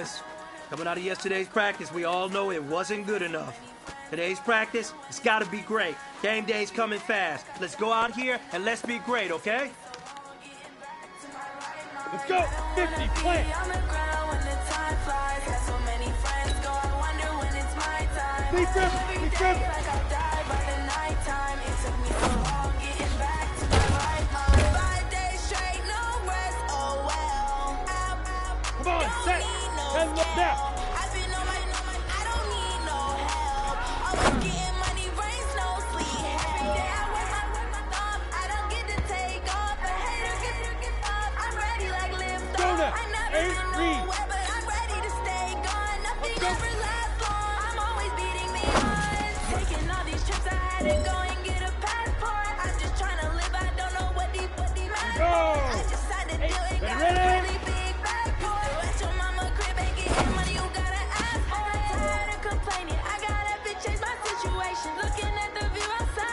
fellas. Coming out of yesterday's practice, we all know it wasn't good enough. Today's practice, it's gotta be great. Game day's coming fast. Let's go out here and let's be great, okay? Let's go! 50, play! Be driven! Be driven! Come on, set! And look now!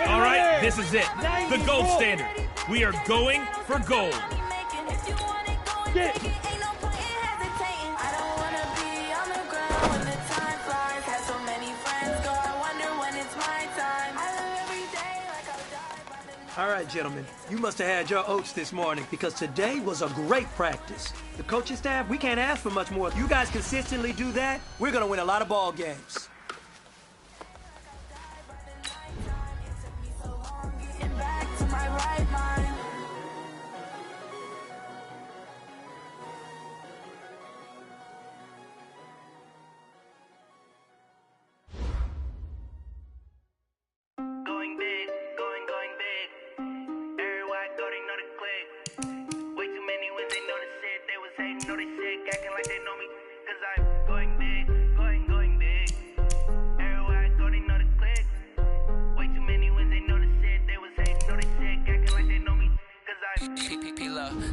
All right, this is it. The gold standard. We are going for gold. Get it. All right, gentlemen, you must have had your oats this morning because today was a great practice. The coaching staff, we can't ask for much more. If you guys consistently do that, we're going to win a lot of ball games.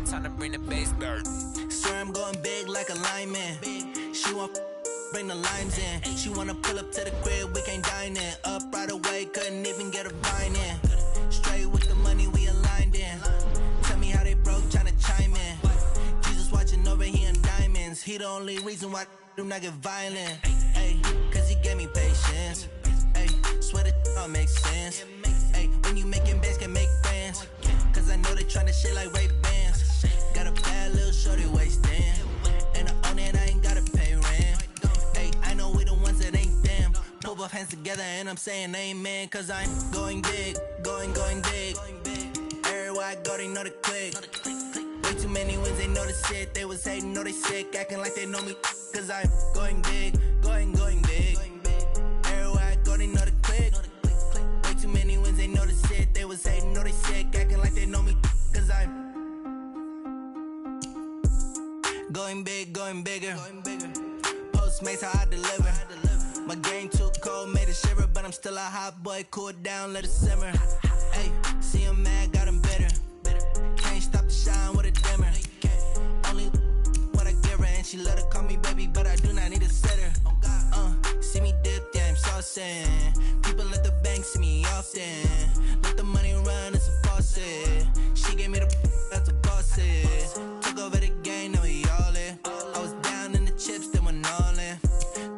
Time to bring the bass bird. Swear I'm going big like a lineman. She want bring the limes in. She wanna pull up to the crib, we can't dine in. Up right away, couldn't even get a vine in. Straight with the money we aligned in. Tell me how they broke, tryna chime in. Jesus watching over here in diamonds. He the only reason why do not get violent. Ay, cause he gave me patience. Ay, swear that all makes sense. Ay, when you making bands, can make friends. Cause I know they tryna shit like Ray Bans. Got a bad little shorty wasting. And I own it, I ain't gotta pay rent. Hey, I know we the ones that ain't them. Pull both hands together and I'm saying amen. Cause I'm going big, going big. Everywhere I go, they know the click. Way too many wins, they know the shit. They was hating, know they sick, acting like they know me. Cause I'm going big, going big. Everywhere I go, they know the click. Way too many wins, they know the shit. They was hating, know they sick, acting like they know me. Cause I'm going big, going bigger. Postmates how I deliver. My game too cold, made it shiver, but I'm still a hot boy. Cool it down, let it simmer. Hey, see him mad, got him bitter. Can't stop the shine with a dimmer. Only what I give her, and she let her call me baby, but I do not need a sitter. See me dip, yeah, I'm saucing. People at the bank see me often. Let the money run, it's a faucet. She gave me the that's a boss it. Took over the game, now we all in. I was down in the chips, then went all in.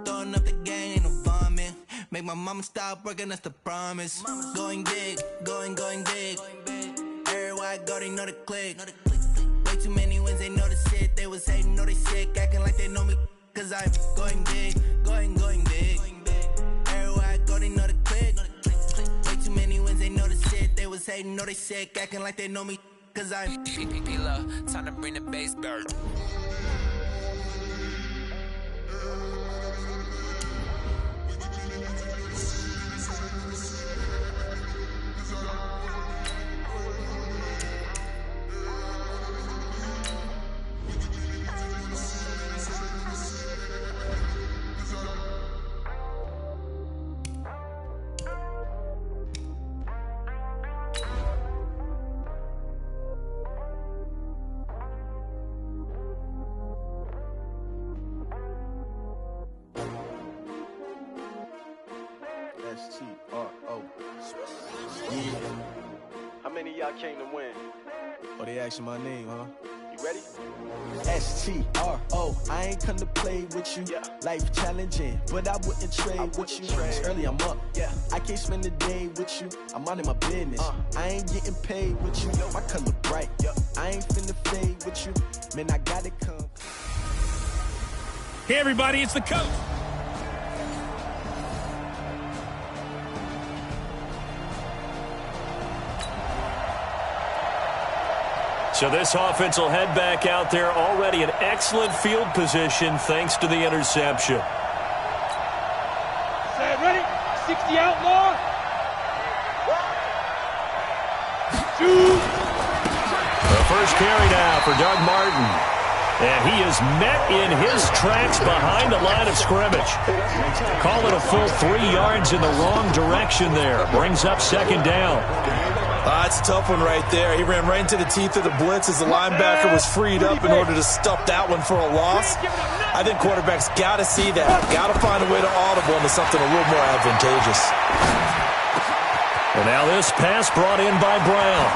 Throwing up the gang, ain't no vomit. Make my mama stop working, that's the promise. Going big, going big. Everywhere I go, they know the click. Way too many wins, they know the shit. They was hating, know they sick, acting like they know me. Cause I'm going big, going big. Everywhere I go, they know the click. Way too many wins, they know the shit. They was hating, know they sick, acting like they know me. Cause I'm PPP, time to bring the bass bird. S-T-R-O. Yeah. How many of y'all came to win? Oh, they asking my name, huh? You ready? S-T-R-O, I ain't come to play with you. Life challenging, but I wouldn't trade with you. It's early, I'm up. I can't spend the day with you. I'm minding my business. I ain't getting paid with you. My color bright. I ain't finna fade with you. Man, I gotta come. Hey, everybody, it's the coach. So this offense will head back out there, already in excellent field position thanks to the interception. Set, ready? 60 outlaw. Shoot. The first carry now for Doug Martin. And he is met in his tracks behind the line of scrimmage. Call it a full 3 yards in the wrong direction there. Brings up second down. It's a tough one right there. He ran right into the teeth of the blitz as the linebacker was freed up in order to stuff that one for a loss. I think quarterbacks got to see that. Got to find a way to audible into something a little more advantageous. And now this pass brought in by Brown.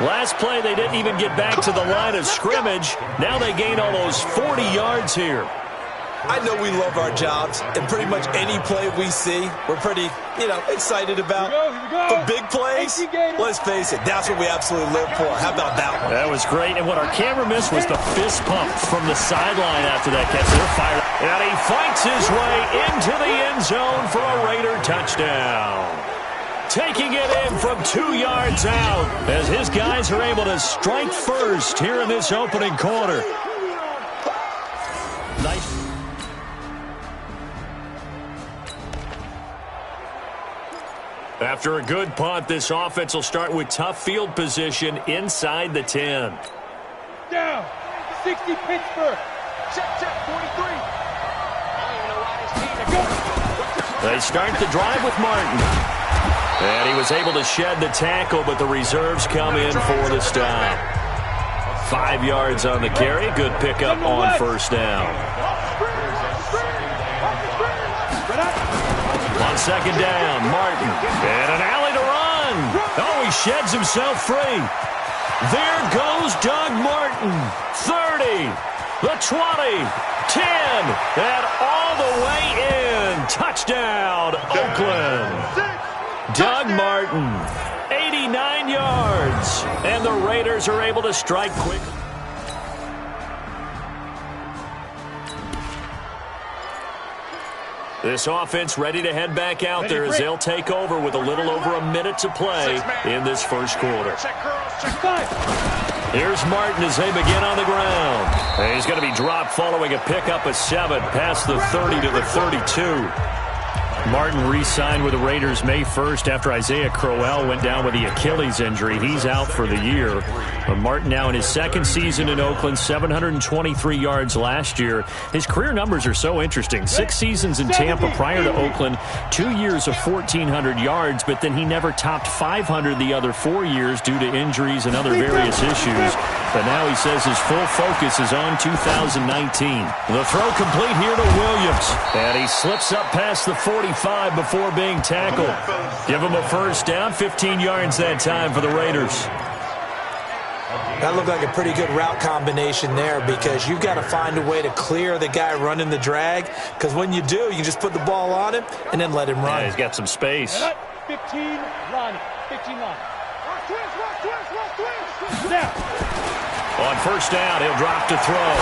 Last play, they didn't even get back to the line of scrimmage. Now they gain almost 40 yards here. I know we love our jobs, and pretty much any play we see, we're pretty, excited about. Here we go. But big plays, let's face it, that's what we absolutely live for. How about that one? That was great, and what our camera missed was the fist pump from the sideline after that catch. They're fired. And he fights his way into the end zone for a Raider touchdown. Taking it in from 2 yards out as his guys are able to strike first here in this opening quarter. Nice. After a good punt, this offense will start with tough field position inside the 10. Down. 60 Pittsburgh. Check, 43. They start the drive with Martin. And he was able to shed the tackle, but the reserves come in for the stop. 5 yards on the carry. Good pickup on first down. On second down, Martin. And an alley to run. Oh, he sheds himself free. There goes Doug Martin. 30, the 20, 10, and all the way in. Touchdown, Oakland. Doug Martin, 89 yards. And the Raiders are able to strike quick. This offense ready to head back out there as they'll take over with a little over a minute to play in this first quarter. Here's Martin as they begin on the ground. And he's going to be dropped following a pickup of 7 past the 30 to the 32. Martin re-signed with the Raiders May 1st after Isaiah Crowell went down with the Achilles injury. He's out for the year. But Martin now in his second season in Oakland, 723 yards last year. His career numbers are so interesting. 6 seasons in Tampa prior to Oakland, 2 years of 1,400 yards, but then he never topped 500 the other 4 years due to injuries and other various issues. But now he says his full focus is on 2019. The throw complete here to Williams. And he slips up past the 45 before being tackled. Give him a first down, 15 yards that time for the Raiders. That looked like a pretty good route combination there because you've got to find a way to clear the guy running the drag because when you do, you just put the ball on him and then let him run. Yeah, he's got some space. 15 line. 15 line. Now. On first down, he'll drop to throw.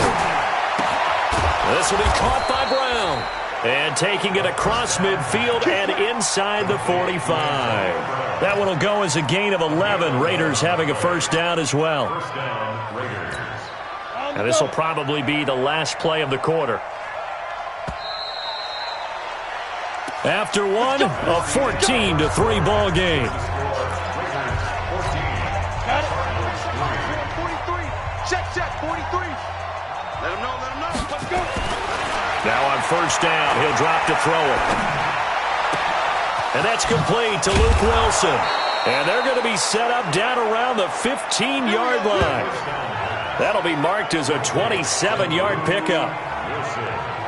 This will be caught by Brown. And taking it across midfield and inside the 45. That one will go as a gain of 11. Raiders having a first down as well. And this will probably be the last play of the quarter. After one, a 14-3 ball game. Got it. 43. Check, 43. Let him know. Let's go. Now on first down, he'll drop to throw it. And that's complete to Luke Wilson. And they're going to be set up down around the 15-yard line. That'll be marked as a 27-yard pickup.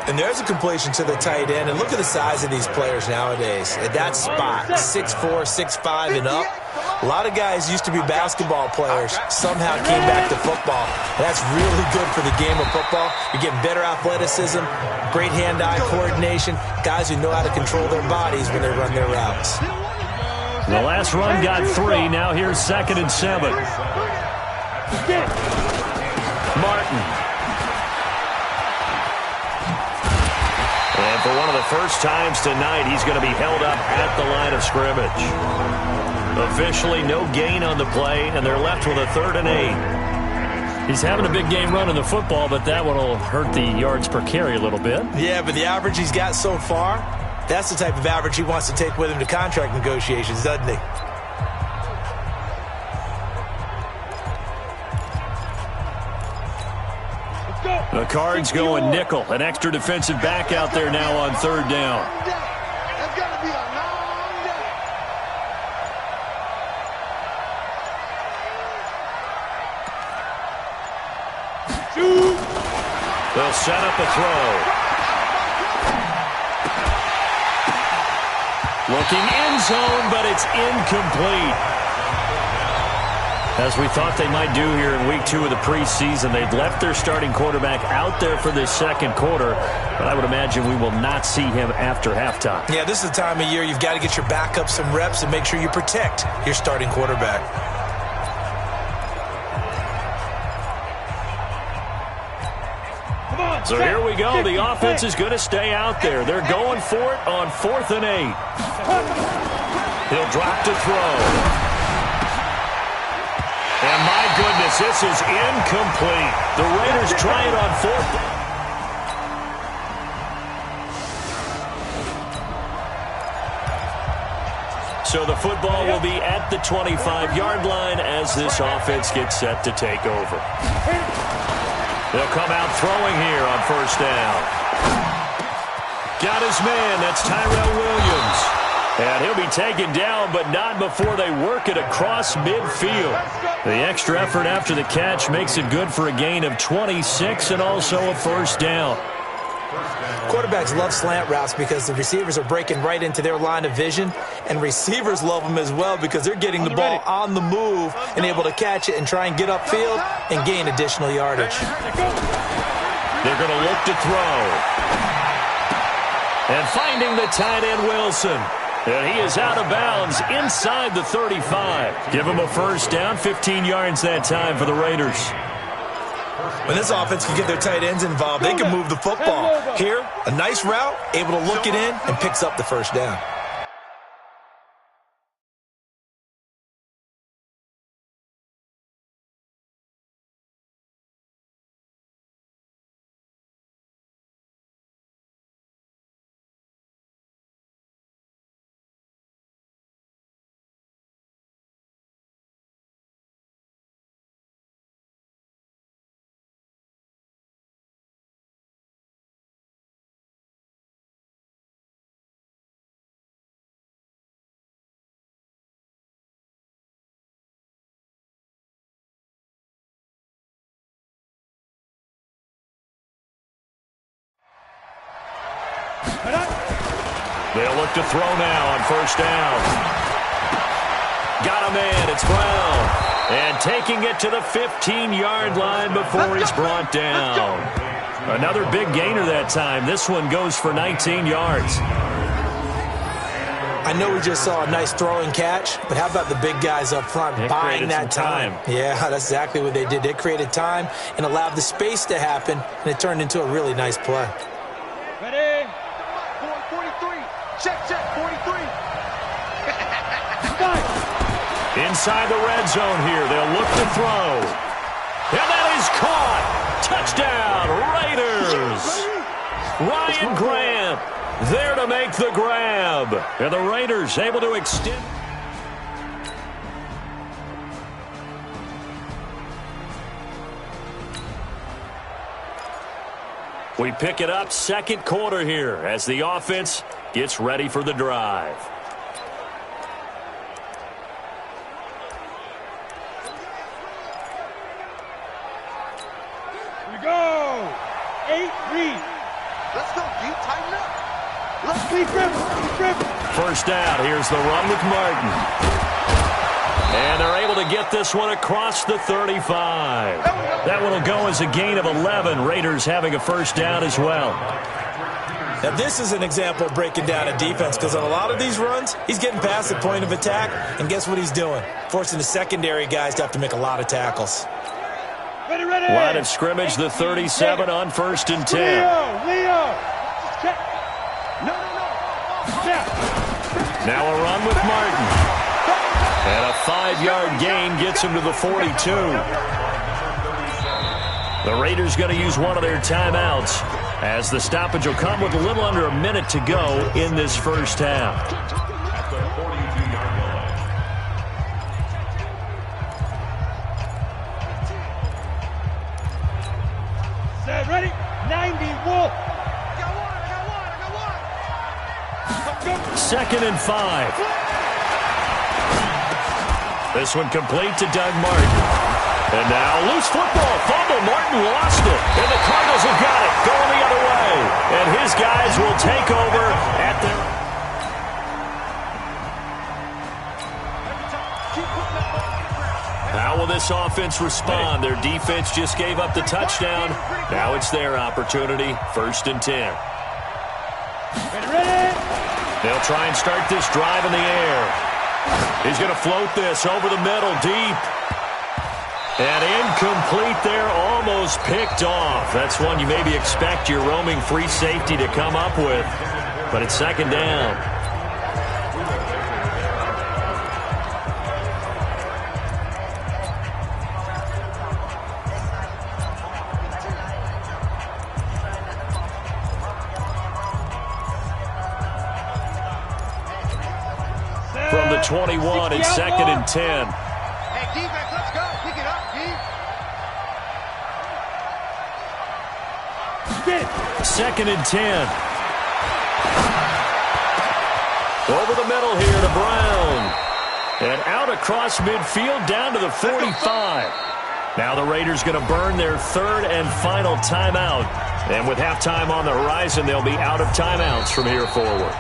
And there's a completion to the tight end. And look at the size of these players nowadays. At that spot, 6'4", 6'5", and up. A lot of guys used to be basketball players, somehow came back to football. And that's really good for the game of football. You're getting better athleticism, great hand-eye coordination, guys who know how to control their bodies when they run their routes. The last run got 3. Now here's 2nd and 7. Martin. And for one of the first times tonight, he's going to be held up at the line of scrimmage. Officially no gain on the play, and they're left with a 3rd and 8. He's having a big game running the football, but that one will hurt the yards per carry a little bit. Yeah, but the average he's got so far, that's the type of average he wants to take with him to contract negotiations, doesn't he? The Cards going nickel. An extra defensive back out there now on 3rd down. That's got to be a long day. They'll set up a throw. Looking end zone, but it's incomplete. As we thought they might do here in week 2 of the preseason, they've left their starting quarterback out there for this 2nd quarter, but I would imagine we will not see him after halftime. Yeah, this is the time of year you've got to get your backup some reps and make sure you protect your starting quarterback. So here we go. The offense is going to stay out there. They're going for it on 4th and 8. He'll drop to throw. And my goodness, this is incomplete. The Raiders try it on 4th. So the football will be at the 25-yard line as this offense gets set to take over. They'll come out throwing here on 1st down. Got his man. That's Tyrell Williams. And he'll be taken down, but not before they work it across midfield. The extra effort after the catch makes it good for a gain of 26 and also a 1st down. Quarterbacks love slant routes because the receivers are breaking right into their line of vision, and receivers love them as well because they're getting the ball on the move and able to catch it and try and get upfield and gain additional yardage. They're going to look to throw. And finding the tight end, Wilson. And he is out of bounds inside the 35. Give him a 1st down, 15 yards that time for the Raiders. When this offense can get their tight ends involved, they can move the football. Here, a nice route, able to look it in, and picks up the 1st down. They'll look to throw now on 1st down. Got a man. It's Brown. And taking it to the 15-yard line before he's brought down. Another big gainer that time. This one goes for 19 yards. I know we just saw a nice throwing catch, but how about the big guys up front buying that time? Yeah, that's exactly what they did. They created time and allowed the space to happen, and it turned into a really nice play. Ready? 43. Check, 43. Inside the red zone here. They'll look to throw. And that is caught. Touchdown, Raiders. Ryan Grant there to make the grab. And the Raiders able to extend. We pick it up 2nd quarter here as the offense gets ready for the drive. Here we go. 8-3. Let's go, D. Tighten up. Let's Keep grip. 1st down. Here's the run with Martin. And they're able to get this one across the 35. That one will go as a gain of 11. Raiders having a first down as well. Now, this is an example of breaking down a defense because on a lot of these runs, he's getting past the point of attack, and guess what he's doing? Forcing the secondary guys to have to make a lot of tackles. Ready, ready. Line of scrimmage, the 37 on 1st and 10. Leo. Check. No. Check. Now a run with Martin. And a 5-yard gain gets him to the 42. The Raiders going to use one of their timeouts, as the stoppage will come with a little under a minute to go in this first half. Set, ready? 90, Wolf. I got one. 2nd and 5. This one complete to Doug Martin. And now loose football. Fumble. Martin lost it. And the Cardinals have got it. Going the other way. And his guys will take over at the... How will this offense respond? Their defense just gave up the touchdown. Now it's their opportunity. 1st and 10. Ready. They'll try and start this drive in the air. He's going to float this over the middle deep. And incomplete there, almost picked off. That's one you maybe expect your roaming free safety to come up with. But it's 2nd down. From the 21, it's 2nd and 10. Hey, defense, let's go. Pick it up, D. 2nd and 10. Over the middle here to Brown. And out across midfield down to the 45. Now the Raiders going to burn their 3rd and final timeout. And with halftime on the horizon, they'll be out of timeouts from here forward.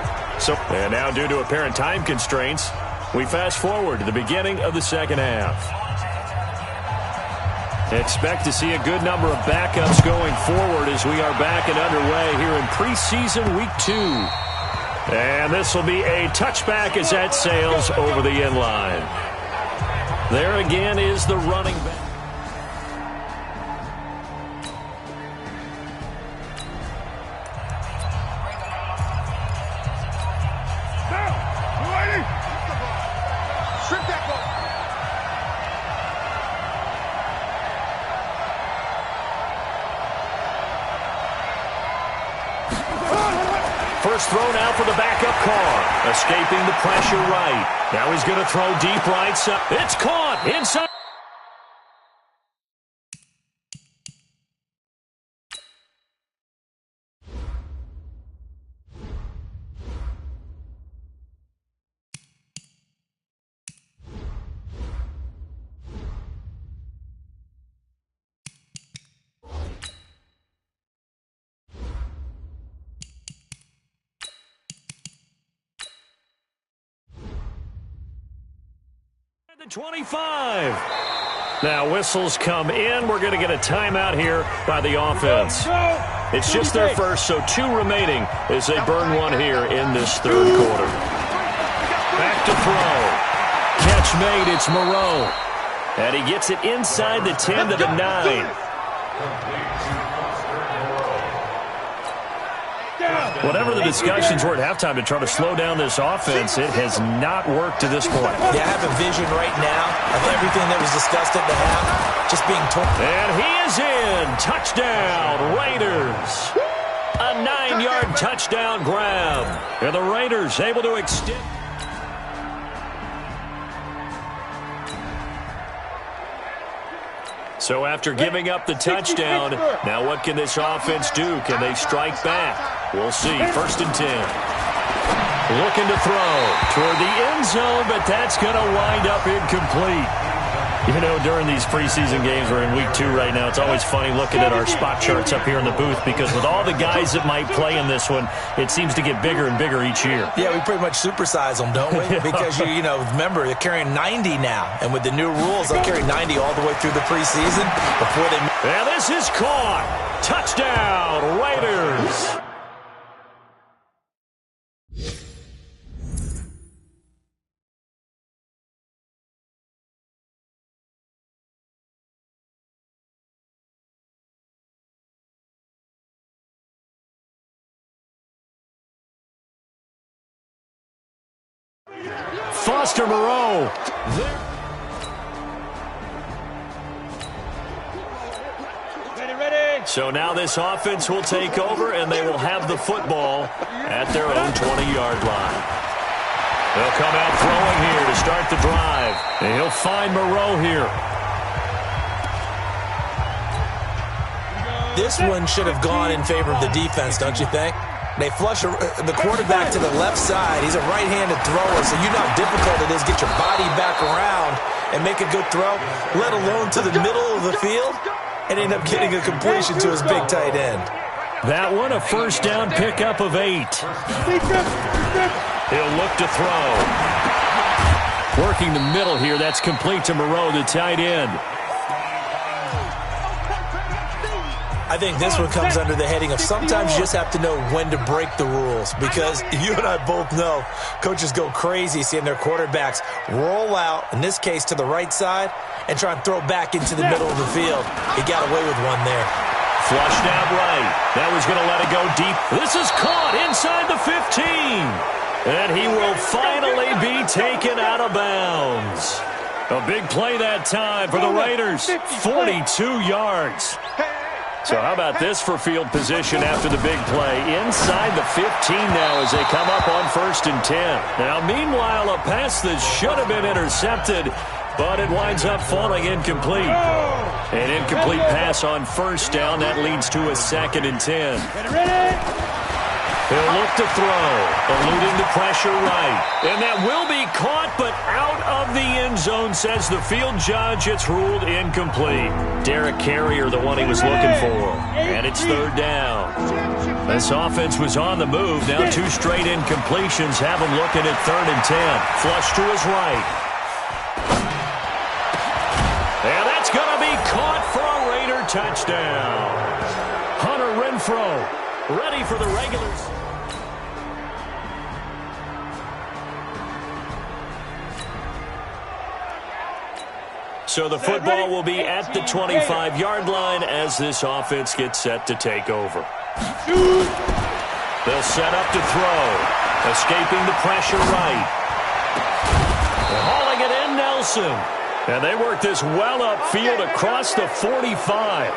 And now due to apparent time constraints, we fast forward to the beginning of the 2nd half. Expect to see a good number of backups going forward as we are back and underway here in preseason week 2. And this will be a touchback as that sails over the end line. There again is the running back. Strip that ball. First throw now for the backup Carr. Escaping the pressure right. Now he's going to throw deep right side. It's caught inside. The 25. Now whistles come in. We're going to get a timeout here by the offense. It's just their first, so 2 remaining as they burn one here in this 3rd quarter. Back to throw. Catch made. It's Moreau. And he gets it inside the 10 to the 9. Whatever the discussions were at halftime to try to slow down this offense, it has not worked to this point. Yeah, I have a vision right now of everything that was discussed at the half just being torn. And he is in. Touchdown, Raiders. A 9-yard touchdown grab. And the Raiders able to extend. So after giving up the touchdown, now what can this offense do? Can they strike back? We'll see. 1st and 10. Looking to throw toward the end zone, but that's going to wind up incomplete. You know, during these preseason games, we're in week 2 right now, it's always funny looking at our spot charts up here in the booth because with all the guys that might play in this one, it seems to get bigger and bigger each year. Yeah, we pretty much supersize them, don't we? Because, you know, remember, they're carrying 90 now. And with the new rules, they'll carry 90 all the way through the preseason before they... And this is caught. Touchdown, Raiders. Foster Moreau. Ready. So now this offense will take over, and they will have the football at their own 20-yard line. They'll come out throwing here to start the drive. And he'll find Moreau here. This one should have gone in favor of the defense, don't you think? They flush the quarterback to the left side. He's a right-handed thrower, so you know how difficult it is to get your body back around and make a good throw, let alone to the middle of the field, and end up getting a completion to his big tight end. That one, a first down pickup of 8. He'll look to throw. Working the middle here, that's complete to Moreau, the tight end. I think this one comes under the heading of sometimes you just have to know when to break the rules, because you and I both know coaches go crazy seeing their quarterbacks roll out, in this case to the right side, and try and throw back into the middle of the field. He got away with one there. Flushed out right. That was going to let it go deep. This is caught inside the 15. And he will finally be taken out of bounds. A big play that time for the Raiders. 42 yards. So how about this for field position after the big play? Inside the 15 now as they come up on 1st and 10. Now, meanwhile, a pass that should have been intercepted, but it winds up falling incomplete. An incomplete pass on 1st down. That leads to a 2nd and 10. He'll look to throw, eluding the pressure right. And that will be caught, but out of the end zone, says the field judge. It's ruled incomplete. Derek Carrier, the one he was looking for. And it's 3rd down. This offense was on the move. Now 2 straight incompletions have him looking at 3rd and 10. Flush to his right. And that's going to be caught for a Raider touchdown. Hunter Renfrow ready for the regulars. So the football will be at the 25-yard line as this offense gets set to take over. They'll set up to throw. Escaping the pressure right. They're hauling it in, Nelson. And they work this well upfield across the 45.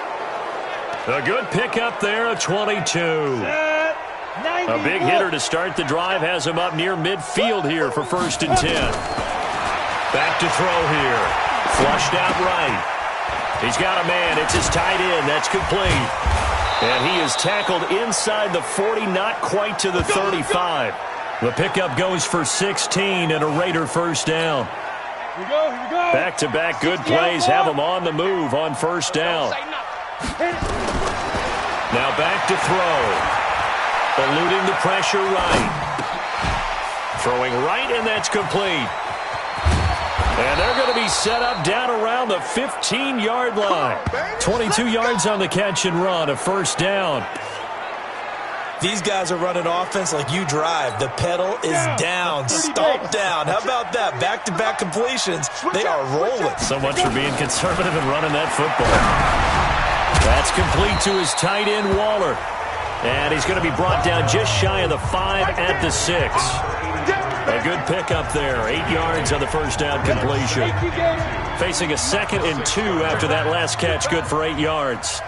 A good pickup there, a 22. A big hitter to start the drive has him up near midfield here for 1st and 10. Back to throw here. Flushed out right. He's got a man. It's his tight end. That's complete. And he is tackled inside the 40, not quite to the 35. The pickup goes for 16 and a Raider 1st down. Here we go. Back-to-back good plays have him on the move on 1st down. Now back to throw. Eluding the pressure right. Throwing right, and that's complete. And they're going to be set up down around the 15-yard line. 22 yards on the catch and run, a 1st down. These guys are running offense like you drive. The pedal is down, stomp down. How about that? Back-to-back completions. They are rolling. So much for being conservative and running that football. That's complete to his tight end, Waller. And he's going to be brought down just shy of the 5 at the 6. A good pickup there. 8 yards on the 1st down completion. Facing a 2nd and 2 after that last catch. Good for 8 yards.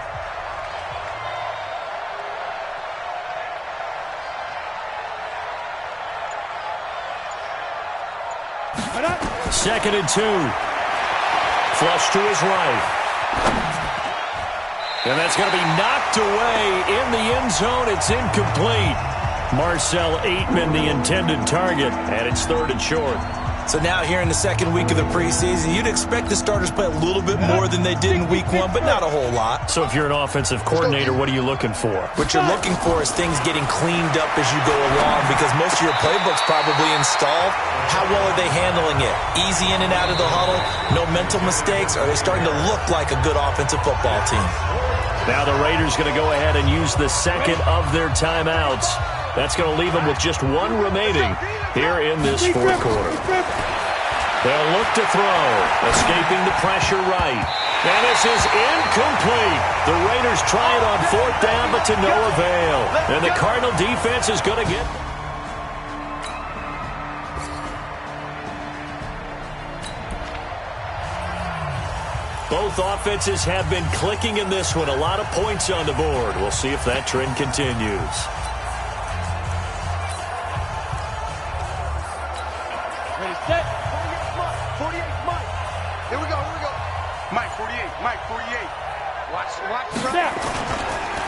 Second and 2. Flush to his right. And that's going to be knocked away in the end zone. It's incomplete. Marcel Aitman, the intended target, and it's 3rd and short. So now here in the second week of the preseason, you'd expect the starters to play a little bit more than they did in week 1, but not a whole lot. So if you're an offensive coordinator, what are you looking for? What you're looking for is things getting cleaned up as you go along, because most of your playbook's probably installed. How well are they handling it? Easy in and out of the huddle? No mental mistakes? Are they starting to look like a good offensive football team? Now the Raiders going to go ahead and use the second of their timeouts. That's going to leave them with just one remaining here in this fourth quarter. They'll look to throw, escaping the pressure right. And this is incomplete. The Raiders try it on fourth down, but to no avail. And the Cardinal defense is going to get... Both offenses have been clicking in this one. A lot of points on the board. We'll see if that trend continues. Ready, set. 48, Mike. Here we go. Mike, 48. Mike, 48. Watch. Snap.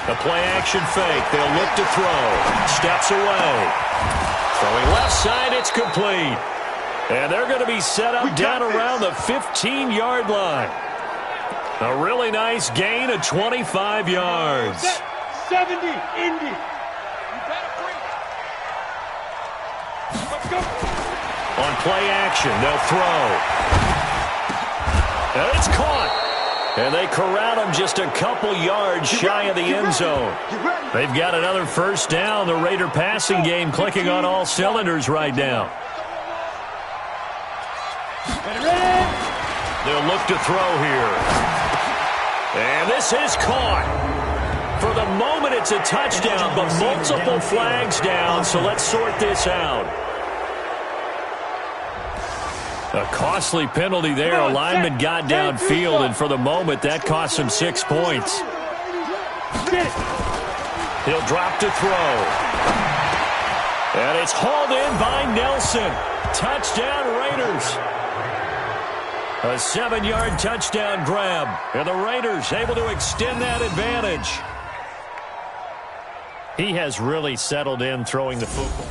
The play action fake. They'll look to throw. Steps away. Throwing left side. It's complete. And they're going to be set up down around the 15-yard line. A really nice gain of 25 yards. 70, Indy. You better bring it. Let's go. On play action, they'll throw. And it's caught. And they corral him just a couple yards shy of the end zone. They've got another first down. The Raider passing game clicking on all cylinders right now. They'll look to throw here. And this is caught. For the moment, it's a touchdown, but multiple flags down, so let's sort this out. A costly penalty there. A lineman got downfield, and for the moment, that cost him 6 points. He'll drop to throw. And it's hauled in by Nelson. Touchdown, Raiders. A 7-yard touchdown grab. And the Raiders able to extend that advantage. He has really settled in throwing the football.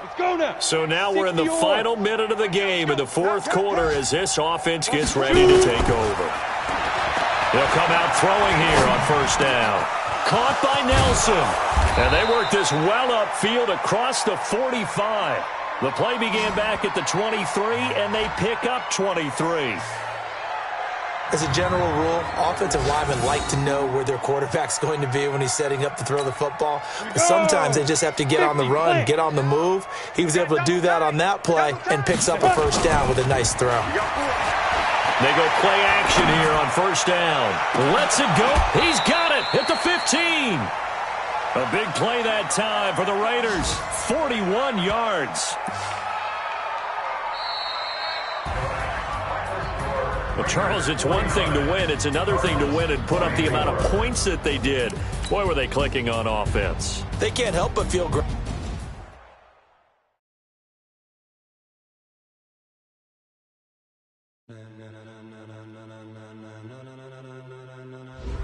Let's go now. So now we're in the final minute of the game in the fourth quarter as this offense gets ready to take over. They'll come out throwing here on first down. Caught by Nelson. And they work this well upfield across the 45. The play began back at the 23, and they pick up 23. As a general rule, offensive linemen like to know where their quarterback's going to be when he's setting up to throw the football. But sometimes they just have to get on the run, get on the move. He was able to do that on that play and picks up a first down with a nice throw. They go play action here on first down. Lets it go. He's got it at the 15. A big play that time for the Raiders. 41 yards. Well, Charles, it's one thing to win. It's another thing to win and put up the amount of points that they did. Boy, were they clicking on offense. They can't help but feel great.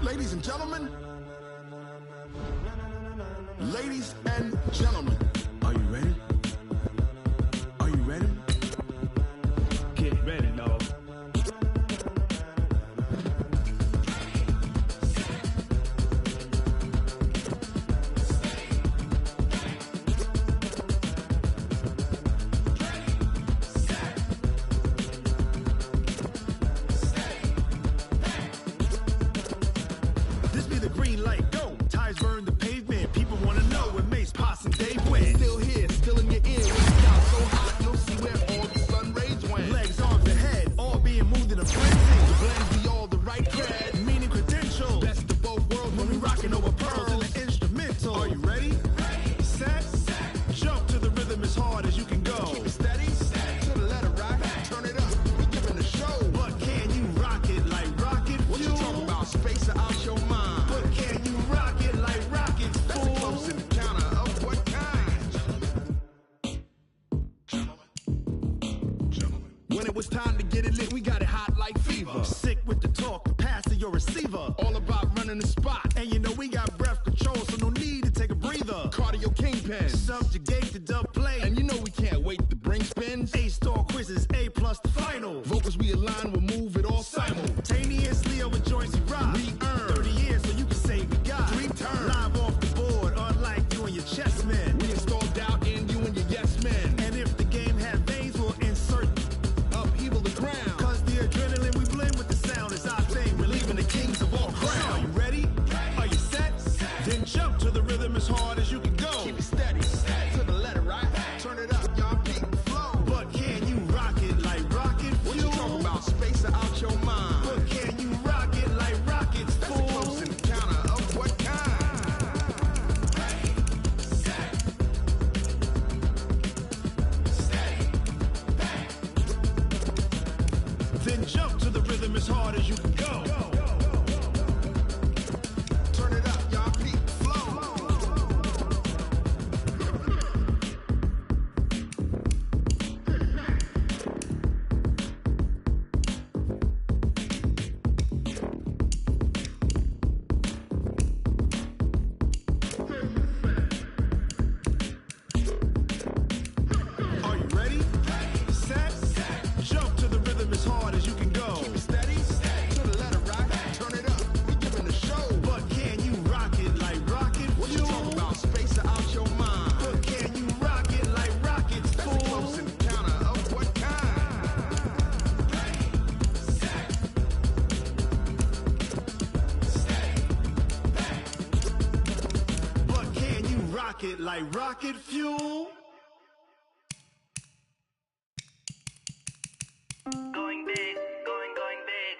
Ladies and gentlemen, are you ready? Are you ready? Get ready, dog. This be the green light, go. Tires burn the pavement. People want to know what Mace, Poss, and Dave went. Still here, still in your ear. When it's out so hot, you'll see where all the sun rays went. Legs, arms, and head, all being moved in a frenzy. The blends be all the right cred, meaning credentials. Best of both worlds when we rocking over pearls in the instrumental. Are you ready? Set. Jump to the rhythm as hard as you can go. Keep it steady. To the letter rock. Turn it up. We giving a show. But can you rock it like rocket fuel? What you talking about? Space out your mind. But can you rock it like rocket fuel? That's a close encounter of what kind? When it was time to get it lit, we got it hot like fever. Sick with the talk, the pass to your receiver. All about running the spot. And you know we got breath control, so no need to take a breather. Cardio king pen. Subjugate the dub play. And you know we can't wait to bring spins. A-star quizzes, A+ the final. Vocals we align, we'll move it all simultaneously over joints we rock. We earn 30 years so you can say we got 3 turns. Live off the board, unlike you and your chess men. We install doubt in you and your yes men. And if the game had veins, we'll insert upheaval the ground. Cause the adrenaline we blend with the sound is our thing. We're leaving the kings of all ground. Are you ready? Are you set? Then jump to the rhythm as hard as you can go. Keep it steady, to the letter, right? Turn it up, y'all peak the flow. But can you rock it like rocket fuel? What you talking about? Space out your mind. But can you rock it like rockets, fool? That's a close encounter of what kind? Then jump to the rhythm as hard as you can go. Turn it up, y'all peak the flow. Are you ready? Set. Jump to the rhythm as hard as you can go. Keep it steady, to the letter, right? Turn it up, we giving a show. But can you rock it like rocket fuel? What you talking about? Space out your mind. But can you rock it like rockets, fool? That's a close encounter of what kind? But can you rock it like rocket fuel? Going big, going big.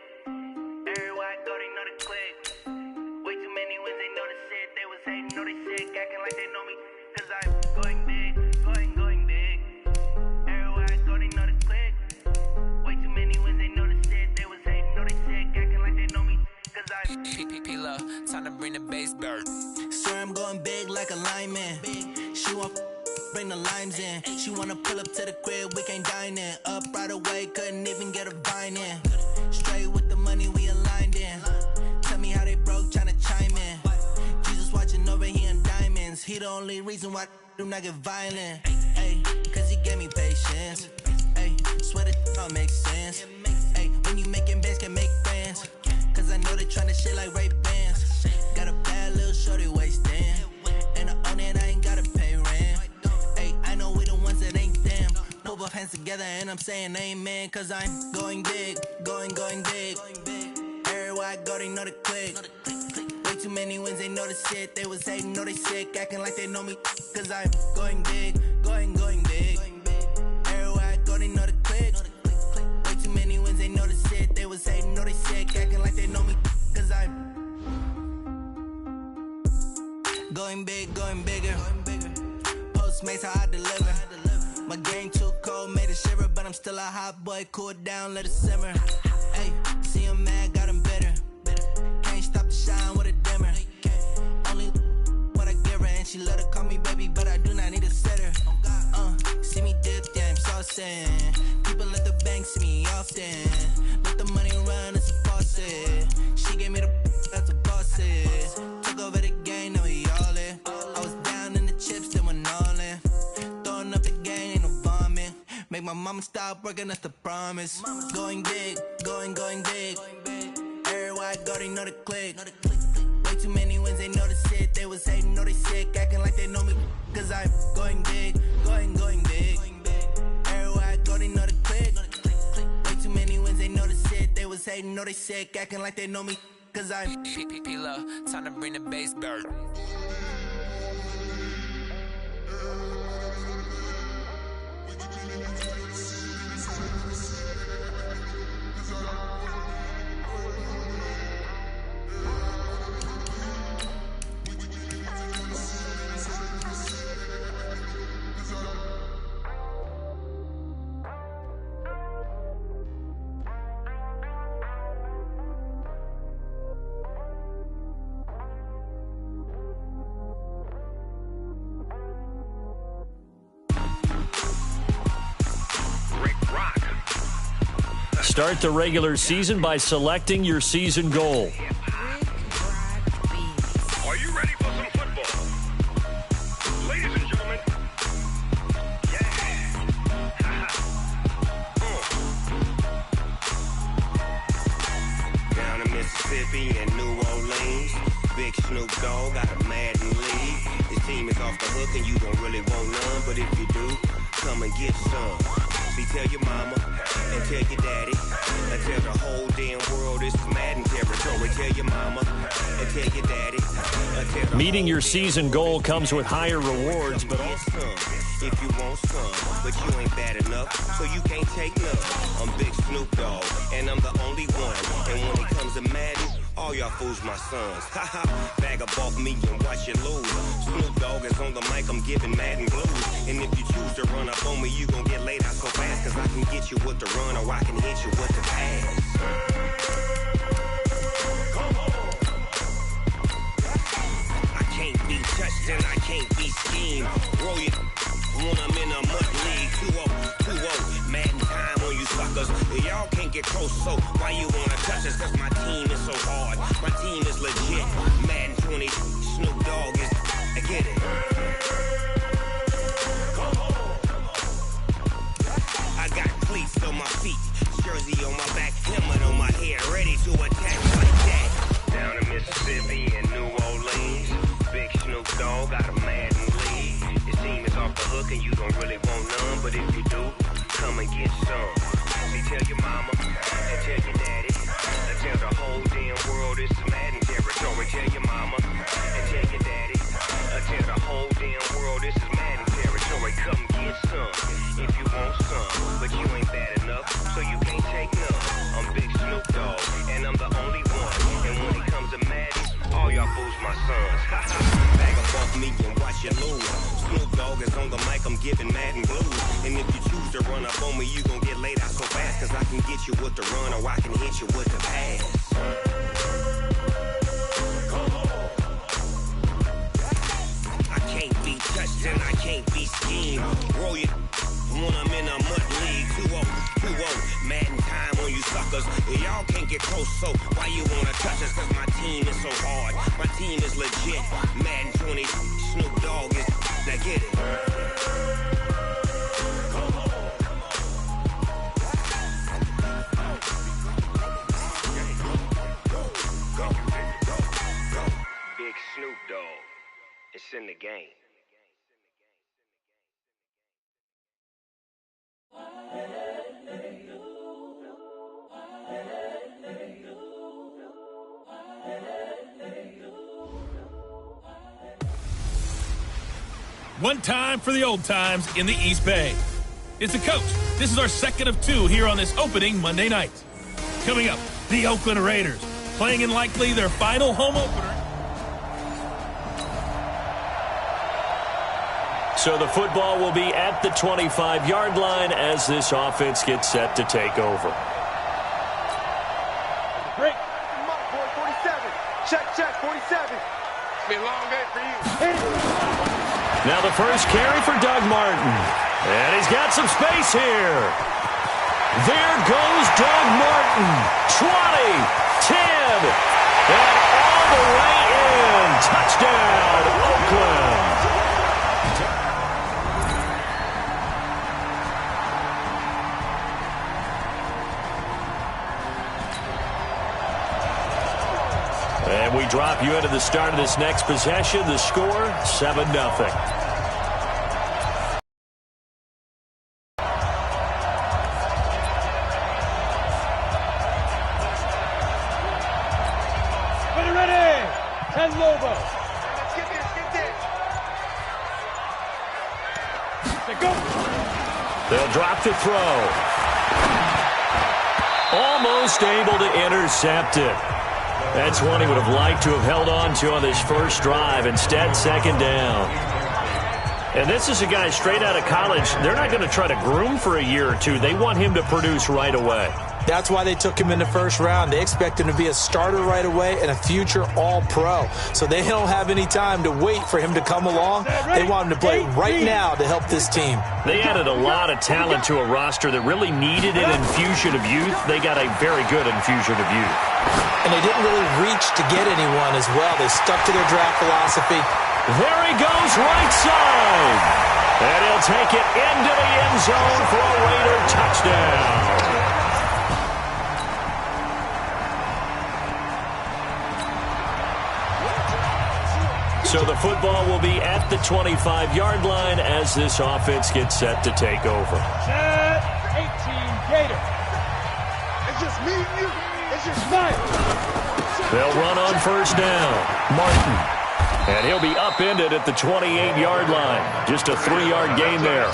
Everywhere I go, they know the click. Way too many wins, they know the shit. They was hating, know they sick, acting like they know me. Cause I'm going big, going big. Everywhere I go, they know the click. Way too many wins, they know the shit. They was hating, know they sick, acting like they know me. Cause I'm P-P-P-Love, time to bring the bass bird. Swear I'm going big like a lineman. She want bring the limes in. She wanna pull up to the crib, we can't dine in. Up right away, couldn't even get a vine in. Straight with the money we aligned in. Tell me how they broke, tryna chime in. Jesus watching over here in diamonds. He the only reason why I do not get violent. Ay, cause he gave me patience. Ay, swear that all makes sense. Ay, when you making bands, can make friends. Cause I know they tryna shit like Ray-Bans. Got a bad little shorty wasting. And I own it, I ain't gotta pay rent. Ay, I know we the ones that ain't them. Put both hands together and I'm saying amen. Cause I'm going big, going big. Everywhere I go, they know the click. Way too many wins, they know the shit. They was hating, know they sick, acting like they know me. Cause I'm going big, going big. Everywhere I go, they know the click. Way too many wins, they know the shit. They was hating, know they sick, acting like they know me. Cause I'm going big, going bigger. Postmates how I deliver. My game too cold, made it shiver, but I'm still a hot boy. Cool it down, let it simmer. Hey, see him mad, got him bitter. Can't stop the shine with a dimmer. Only what I give her, and she let her call me baby, but I do not need a sitter. See me dip, yeah, I'm saucing. People at the bank see me often. Let the money run, it's a faucet. She gave me the that's a faucet. Took over the game, now we all in. I was down in the chips, then went all in. Throwing up the game, ain't no vomit. Make my mama stop working, that's the promise. Going big, going big. Everywhere I go, they know the click. Way too many wins, they know the shit. They was hating, know they sick, acting like they know me. Cause I'm going big, going big. Everywhere I go, they know the click. Way too many wins, they know the shit. They was hating, know they sick, acting like they know me. Cause I'm P-P-P-Love, time to bring the bass bird. Start the regular season by selecting your season goal. Are you ready for some football? Ladies and gentlemen, Mississippi and New Orleans. Big Snoop Dogg got a Madden league. His team is off the hook and you don't really want none, but if you do, come and get some. See, tell your mama and tell your daddy and tell the whole damn world this is Madden territory. Tell your mama and tell your daddy and tell the Meeting your season goal comes with higher rewards, but also if you want some, but you ain't bad enough, so you can't take none. I'm Big Snoop Dogg, and I'm the only one. And when it comes to Madden, all y'all fools my sons. Haha, bag up off me and watch you lose. Snoop Dogg is on the mic, I'm giving Madden blues. And if you choose to run up on me, you gon' get laid out so fast, cause I can get you with the run or I can hit you with the pass. I can't be touched and I can't be schemed. Roll it when I'm in a mud league. 2-0, Madden time on you suckers. Y'all can't get close, so why you wanna touch us? Cause my team is so hard, my team is legit. Madden20, Snoop Dogg is, I get it. I got cleats on my feet, jersey on my back, helmet on my head, ready to attack like that. Down in Mississippi and New Orleans, Big Snoop Dogg got a Madden league. His team is off the hook and you don't really want none, but if you do, come and get some. See, tell your mama and tell your daddy and tell the whole damn world this is Madden territory. Tell your mama and tell your daddy and tell the whole damn world this is Madden territory. Come get some if you want some, but you ain't bad enough, so you can't take none. I'm Big Snoop Dogg, and I'm the only one. And when it comes to Madden, all y'all fools my sons. Bag up off me and watch you lose. Snoop Dogg is on the mic, I'm giving Madden blues. And if you choose to run up on me, you gon' get laid out so fast, cause I can get you with the run or I can hit you with the pass. I can't be touched and I can't be schemed. Roll it when I'm in a mud league. 2-0, Madden time on you suckers. Y'all can't get close, so why you wanna touch us? Cause my team is so hard, my team is legit. Madden20, Snoop Dogg is, now get it. Big Snoop Dogg, it's in the game. One time for the old times in the East Bay. It's the coach. This is our second of two here on this opening Monday night. Coming up, the Oakland Raiders, playing in likely their final home opener. So the football will be at the 25-yard line as this offense gets set to take over. Break. Mark, boy, 47. Check, 47. It's been a long day for you. Now the first carry for Doug Martin. And he's got some space here. There goes Doug Martin. 20, 10, and all the way in. Touchdown, Oakland. And we drop you into the start of this next possession. The score, 7-0. They'll drop the throw. Almost able to intercept it. That's one he would have liked to have held on to on this first drive. Instead, second down. And this is a guy straight out of college. They're not going to try to groom for a year or two. They want him to produce right away. That's why they took him in the first round. They expect him to be a starter right away and a future all-pro. So they don't have any time to wait for him to come along. They want him to play right now to help this team. They added a lot of talent to a roster that really needed an infusion of youth. They got a very good infusion of youth. And they didn't really reach to get anyone as well. They stuck to their draft philosophy. There he goes, right side. And he'll take it into the end zone for a Raider touchdown. So the football will be at the 25-yard line as this offense gets set to take over. Set, 18 Gator. It's just me and you. It's just Nice. They'll run on first down. Martin. And he'll be upended at the 28-yard line. Just a 3-yard gain there.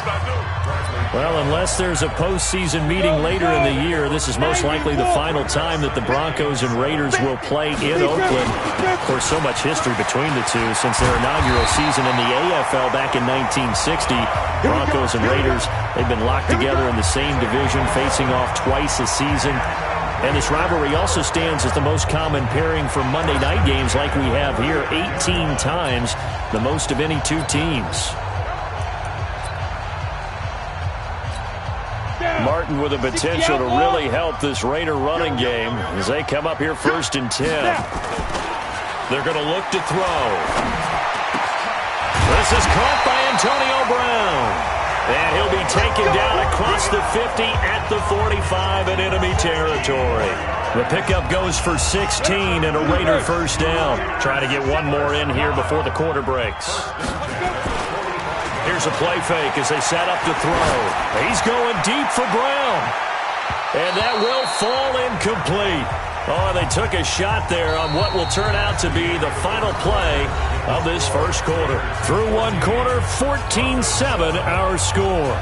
Well, unless there's a postseason meeting later in the year, this is most likely the final time that the Broncos and Raiders will play in Oakland. Of course, so much history between the two since their inaugural season in the AFL back in 1960. Broncos and Raiders, they've been locked together in the same division, facing off twice a season. And this rivalry also stands as the most common pairing for Monday night games like we have here, 18 times, the most of any two teams. Martin with the potential to really help this Raider running game as they come up here 1st and 10. They're going to look to throw. This is caught by Antonio Brown. And he'll be taken down across the 50 at the 45 in enemy territory. The pickup goes for 16 and a Raider first down. Trying to get one more in here before the quarter breaks. Here's a play fake as they set up to throw. He's going deep for Brown. And that will fall incomplete. Oh, they took a shot there on what will turn out to be the final play of this first quarter. Through one quarter, 14-7 our score.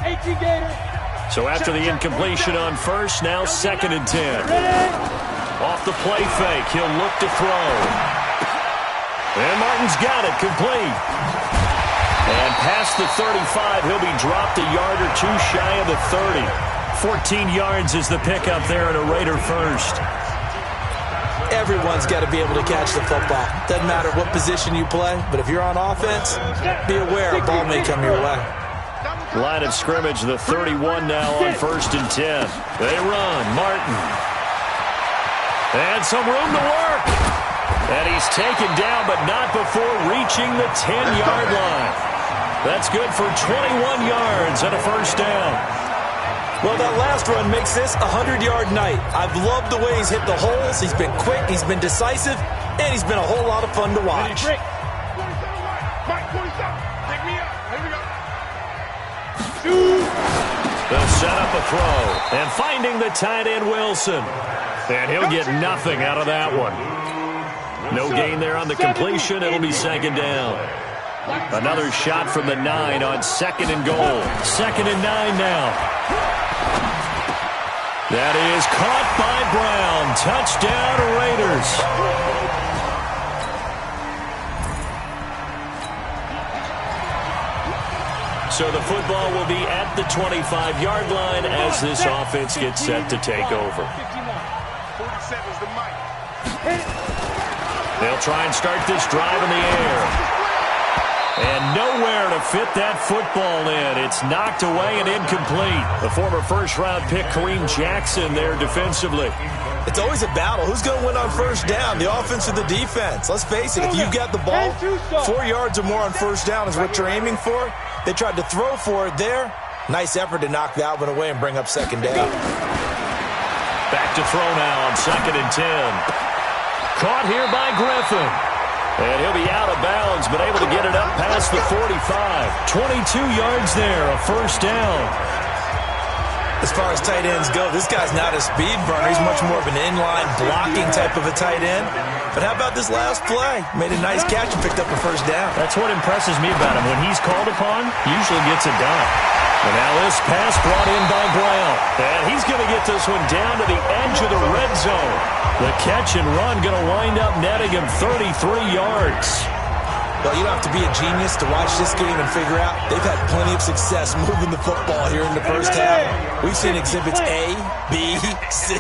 18 Gator. So after the incompletion on first, now 2nd and 10. Off the play fake, he'll look to throw. And Martin's got it, complete. And past the 35, he'll be dropped a yard or two shy of the 30. 14 yards is the pickup there at a Raider first. Everyone's got to be able to catch the football. Doesn't matter what position you play, but if you're on offense, be aware a ball may come your way. Line of scrimmage, the 31 now on 1st and 10. They run, Martin. And some room to work. And he's taken down, but not before reaching the 10-yard line. That's good for 21 yards and a first down. Well, that last run makes this a 100-yard night. I've loved the way he's hit the holes. He's been quick, he's been decisive, and he's been a whole lot of fun to watch. They'll set up a throw, and finding the tight end Wilson. And he'll get nothing out of that one. No gain there on the completion. It'll be 2nd down. Another shot from the 9 on 2nd and goal. 2nd and 9 now. That is caught by Brown. Touchdown, Raiders. So the football will be at the 25-yard line as this offense gets set to take over. 47's the mic. They'll try and start this drive in the air. And nowhere to fit that football in. It's knocked away and incomplete. The former first-round pick, Kareem Jackson, there defensively. It's always a battle. Who's going to win on first down, the offense or the defense? Let's face it, if you've got the ball, 4 yards or more on first down is what you're aiming for. They tried to throw for it there. Nice effort to knock that one away and bring up 2nd down. Back to throw now on 2nd and 10. Caught here by Griffin. And he'll be out of bounds, but able to get it up past the 45. 22 yards there, a first down. As far as tight ends go, this guy's not a speed burner. He's much more of an inline blocking type of a tight end. But how about this last play? Made a nice catch and picked up a first down. That's what impresses me about him. When he's called upon, usually gets it done. And now this pass brought in by Brown. And he's going to get this one down to the edge of the red zone. The catch and run going to wind up netting him 33 yards. Well, you don't have to be a genius to watch this game and figure out they've had plenty of success moving the football here in the first half. We've seen exhibits A, B, C,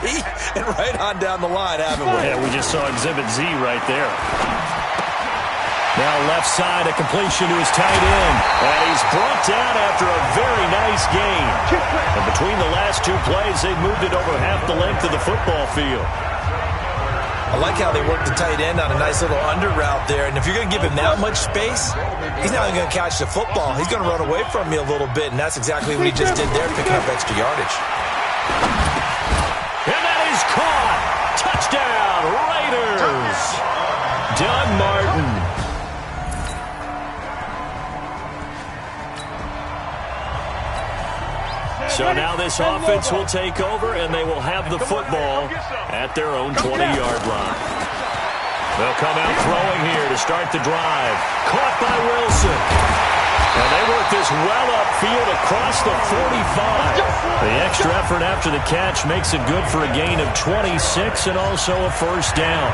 and right on down the line, haven't we? Yeah, we just saw exhibit Z right there. Now left side, a completion to his tight end. And he's brought down after a very nice gain. And between the last two plays, they've moved it over half the length of the football field. I like how they work the tight end on a nice little under route there. And if you're going to give him that much space, he's not even going to catch the football. He's going to run away from you a little bit, and that's exactly what he just did there, picking up extra yardage. And that is caught. Touchdown, Raiders. Doug Martin. So now this offense will take over, and they will have the football at their own 20-yard line. They'll come out throwing here to start the drive. Caught by Wilson. And they work this well upfield across the 45. The extra effort after the catch makes it good for a gain of 26 and also a first down.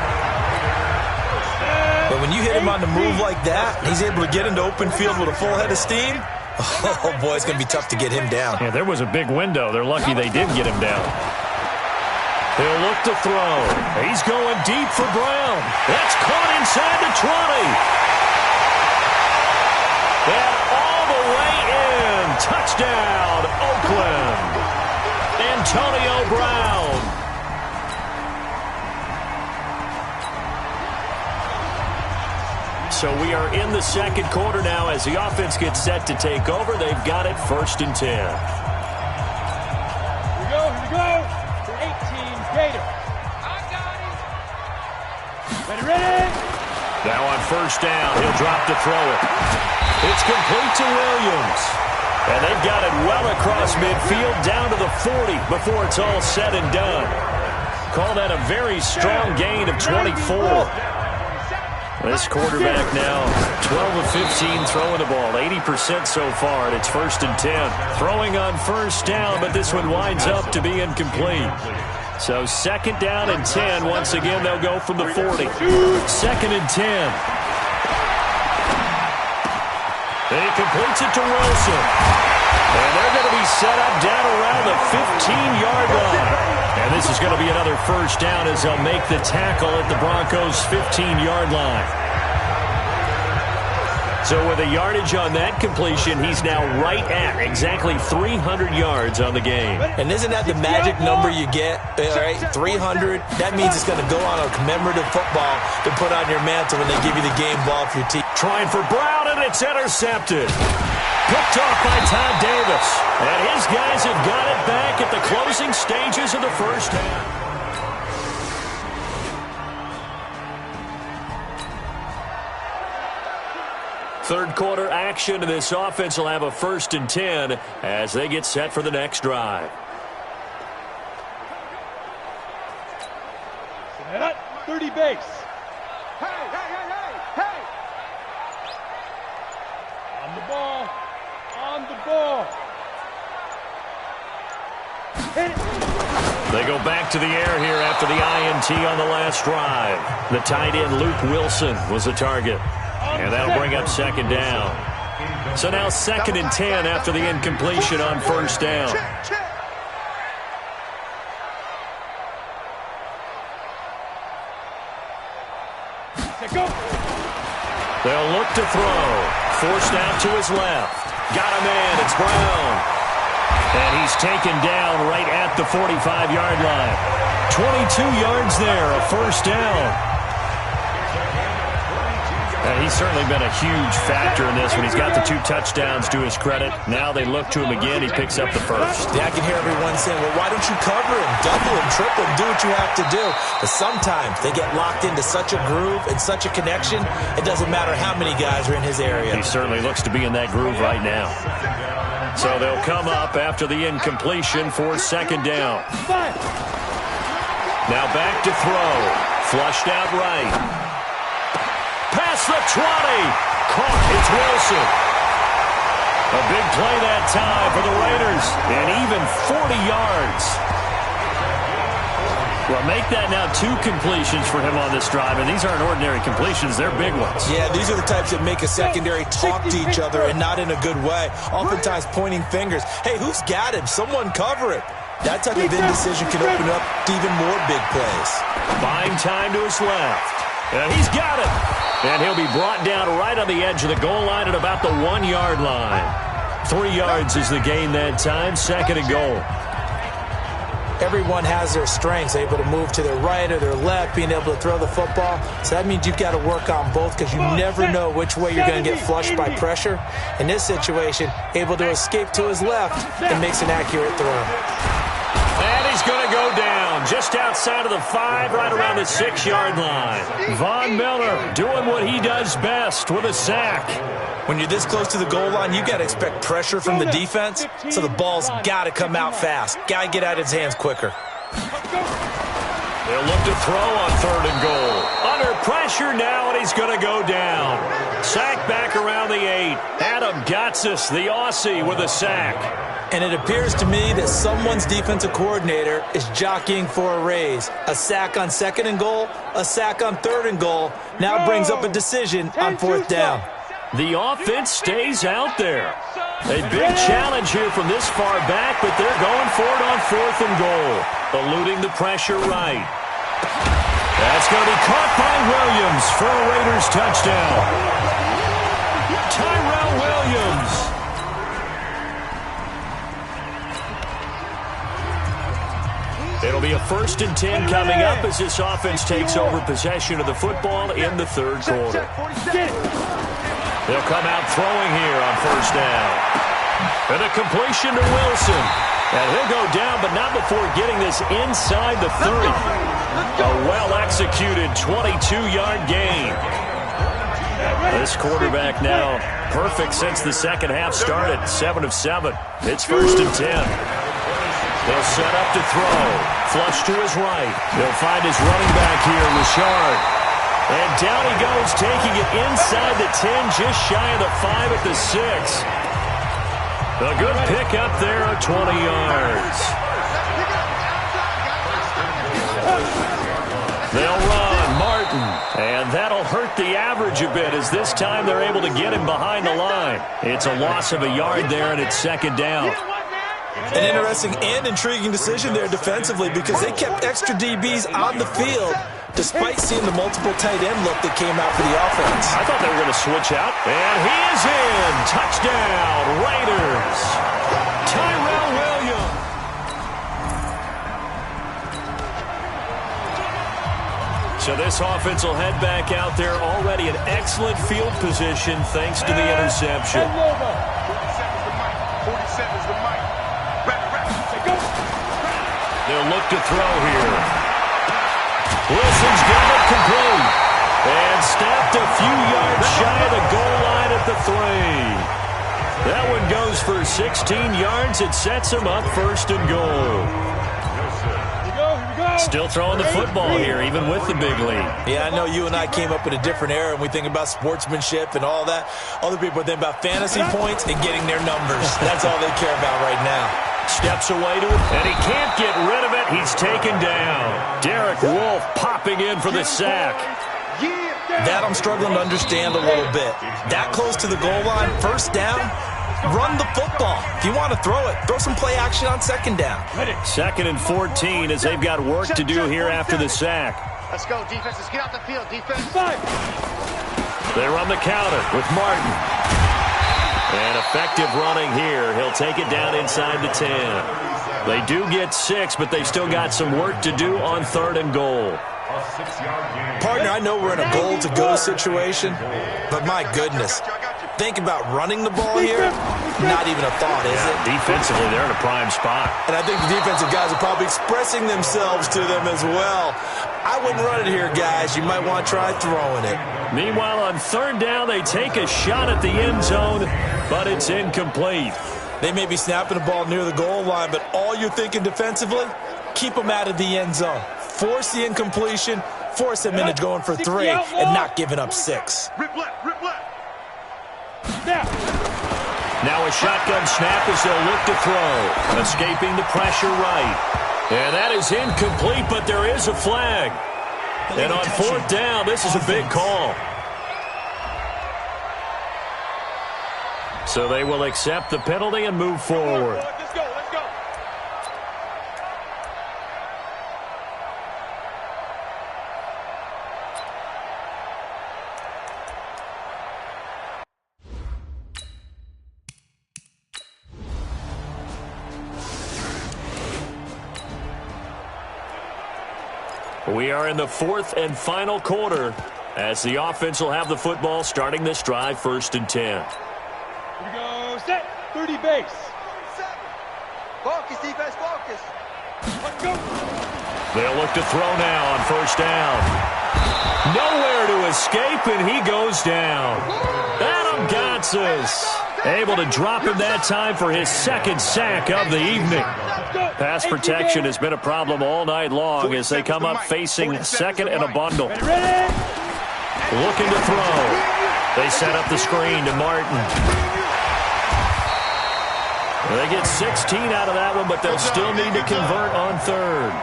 But when you hit him on the move like that, he's able to get into open field with a full head of steam. Oh, boy, it's going to be tough to get him down. Yeah, there was a big window. They're lucky they did get him down. He'll look to throw. He's going deep for Brown. That's caught inside the 20. And all the way in. Touchdown, Oakland. Antonio Brown. So we are in the second quarter now as the offense gets set to take over. They've got it 1st and 10. Here we go. 18 Gator. I got it. Ready. Now on first down, he'll drop to throw it. It's complete to Williams. And they've got it well across midfield down to the 40 before it's all said and done. Call that a very strong gain of 24. This quarterback now 12 of 15 throwing the ball, 80% so far, and it's 1st and 10. Throwing on first down, but this one winds up to be incomplete. So 2nd down and 10. Once again, they'll go from the 40. 2nd and 10. He completes it to Wilson. And they're going to be set up down around the 15-yard line. And this is going to be another first down as they'll make the tackle at the Broncos' 15-yard line. So with a yardage on that completion, he's now right at exactly 300 yards on the game. And isn't that the magic number you get, all right, 300? That means it's going to go on a commemorative football to put on your mantle when they give you the game ball for your team. Trying for Brown, and it's intercepted. Picked off by Todd Davis. And his guys have got it back at the closing stages of the first half. Third quarter action, and this offense will have a 1st and 10 as they get set for the next drive. Set up, 30 base. Hey! On the ball. Hit it. They go back to the air here after the INT on the last drive. The tight end, Luke Wilson, was the target. And that'll bring up 2nd down. So now 2nd and 10 after the incompletion on first down. They'll look to throw. Forced out to his left. Got a man. It's Brown. And he's taken down right at the 45-yard line. 22 yards there, a first down. And he's certainly been a huge factor in this when he's got the 2 touchdowns to his credit. Now they look to him again. He picks up the first. Yeah, I can hear everyone saying, well, why don't you cover him, double him, triple him, do what you have to do. But sometimes they get locked into such a groove and such a connection, it doesn't matter how many guys are in his area. He certainly looks to be in that groove right now. So they'll come up after the incompletion for 2nd down. Now back to throw. Flushed out right. Past the 20. Caught. It's Wilson. A big play that time for the Raiders. And even 40 yards. Well, make that now 2 completions for him on this drive. And these aren't ordinary completions. They're big ones. Yeah, these are the types that make a secondary talk to each other and not in a good way. Oftentimes pointing fingers. Hey, who's got him? Someone cover it. That type of indecision can open up to even more big plays. Buying time to his left. And he's got it. And he'll be brought down right on the edge of the goal line at about the 1-yard line. 3 yards is the gain that time. 2nd and goal. Everyone has their strengths, able to move to their right or their left, being able to throw the football. So that means you've got to work on both because you never know which way you're going to get flushed by pressure. In this situation, able to escape to his left and makes an accurate throw. And he's going to go down. down just outside of the 5, right around the 6-yard line. Von Miller doing what he does best with a sack. When you're this close to the goal line, you got to expect pressure from the defense, so the ball's got to come out fast. Got to get out of his hands quicker. They'll look to throw on 3rd and goal. Under pressure now, and he's going to go down. Sack back around the 8. Adam Gotsis, the Aussie, with a sack. And it appears to me that someone's defensive coordinator is jockeying for a raise. A sack on 2nd and goal, a sack on 3rd and goal. Now brings up a decision on 4th down. The offense stays out there. A big challenge here from this far back, but they're going for it on 4th and goal. Eluding the pressure right. That's going to be caught by Williams for a Raiders touchdown. Tyrell Williams. It'll be a 1st and 10 coming up as this offense takes over possession of the football in the 3rd quarter. They'll come out throwing here on 1st down. And a completion to Wilson. And he'll go down, but not before getting this inside the 30. A well-executed 22-yard gain. This quarterback now perfect since the second half started. 7 of 7. It's 1st and 10. They'll set up to throw. Flush to his right. They'll find his running back here, Richard. And down he goes, taking it inside the 10, just shy of the 5 at the 6. A good pick up there at 20 yards. They'll run Martin, and that'll hurt the average a bit as this time they're able to get him behind the line. It's a loss of a yard there, and it's 2nd down. An interesting and intriguing decision there defensively because they kept extra DBs on the field despite seeing the multiple tight end look that came out for the offense. I thought they were going to switch out. And he is in. Touchdown, Raiders. Tyrell Williams. So this offense will head back out there already in excellent field position thanks to the interception. 47's the mic. They'll look to throw here. Wilson's got it complete. And snapped a few yards shy of the goal line at the 3. That one goes for 16 yards. It sets him up 1st and goal. Still throwing the football here, even with the big lead. Yeah, I know you and I came up in a different era, and we think about sportsmanship and all that. Other people think about fantasy points and getting their numbers. That's all they care about right now. Steps away to it, and he can't get rid of it. He's taken down. Derek Wolfe popping in for the sack. That I'm struggling to understand a little bit. That close to the goal line, 1st down, run the football. If you want to throw it, throw some play action on 2nd down. 2nd and 14 as they've got work to do here after the sack. Let's go, defense. Let's get out the field, defense. They run the counter with Martin. And effective running here. He'll take it down inside the 10. They do get 6, but they still got some work to do on 3rd and goal. Partner, I know we're in a goal-to-go situation, but my goodness. Think about running the ball here. Not even a thought, is it? Defensively, they're in a prime spot. And I think the defensive guys are probably expressing themselves to them as well. I wouldn't run it here, guys. You might want to try throwing it. Meanwhile, on 3rd down, they take a shot at the end zone, but it's incomplete. They may be snapping the ball near the goal line, but all you're thinking defensively, keep them out of the end zone. Force the incompletion, force them into going for 3, and not giving up 6. Rip left, rip left. Now a shotgun snap as they'll look to throw. Escaping the pressure right. And that is incomplete, but there is a flag. And on 4th down, this is a big call. So they will accept the penalty and move forward. Let's go, let's go. We are in the 4th and final quarter as the offense will have the football starting this drive 1st and 10. Here we go, set, 30 base. Focus, defense, focus. Let's go. They'll look to throw now on first down. Nowhere to escape, and he goes down. Adam Gotsis able to drop him that time for his second sack of the evening. Pass protection has been a problem all night long as they come up facing second and a bundle. Looking to throw. They set up the screen to Martin. They get 16 out of that one, but they'll still need to convert on third.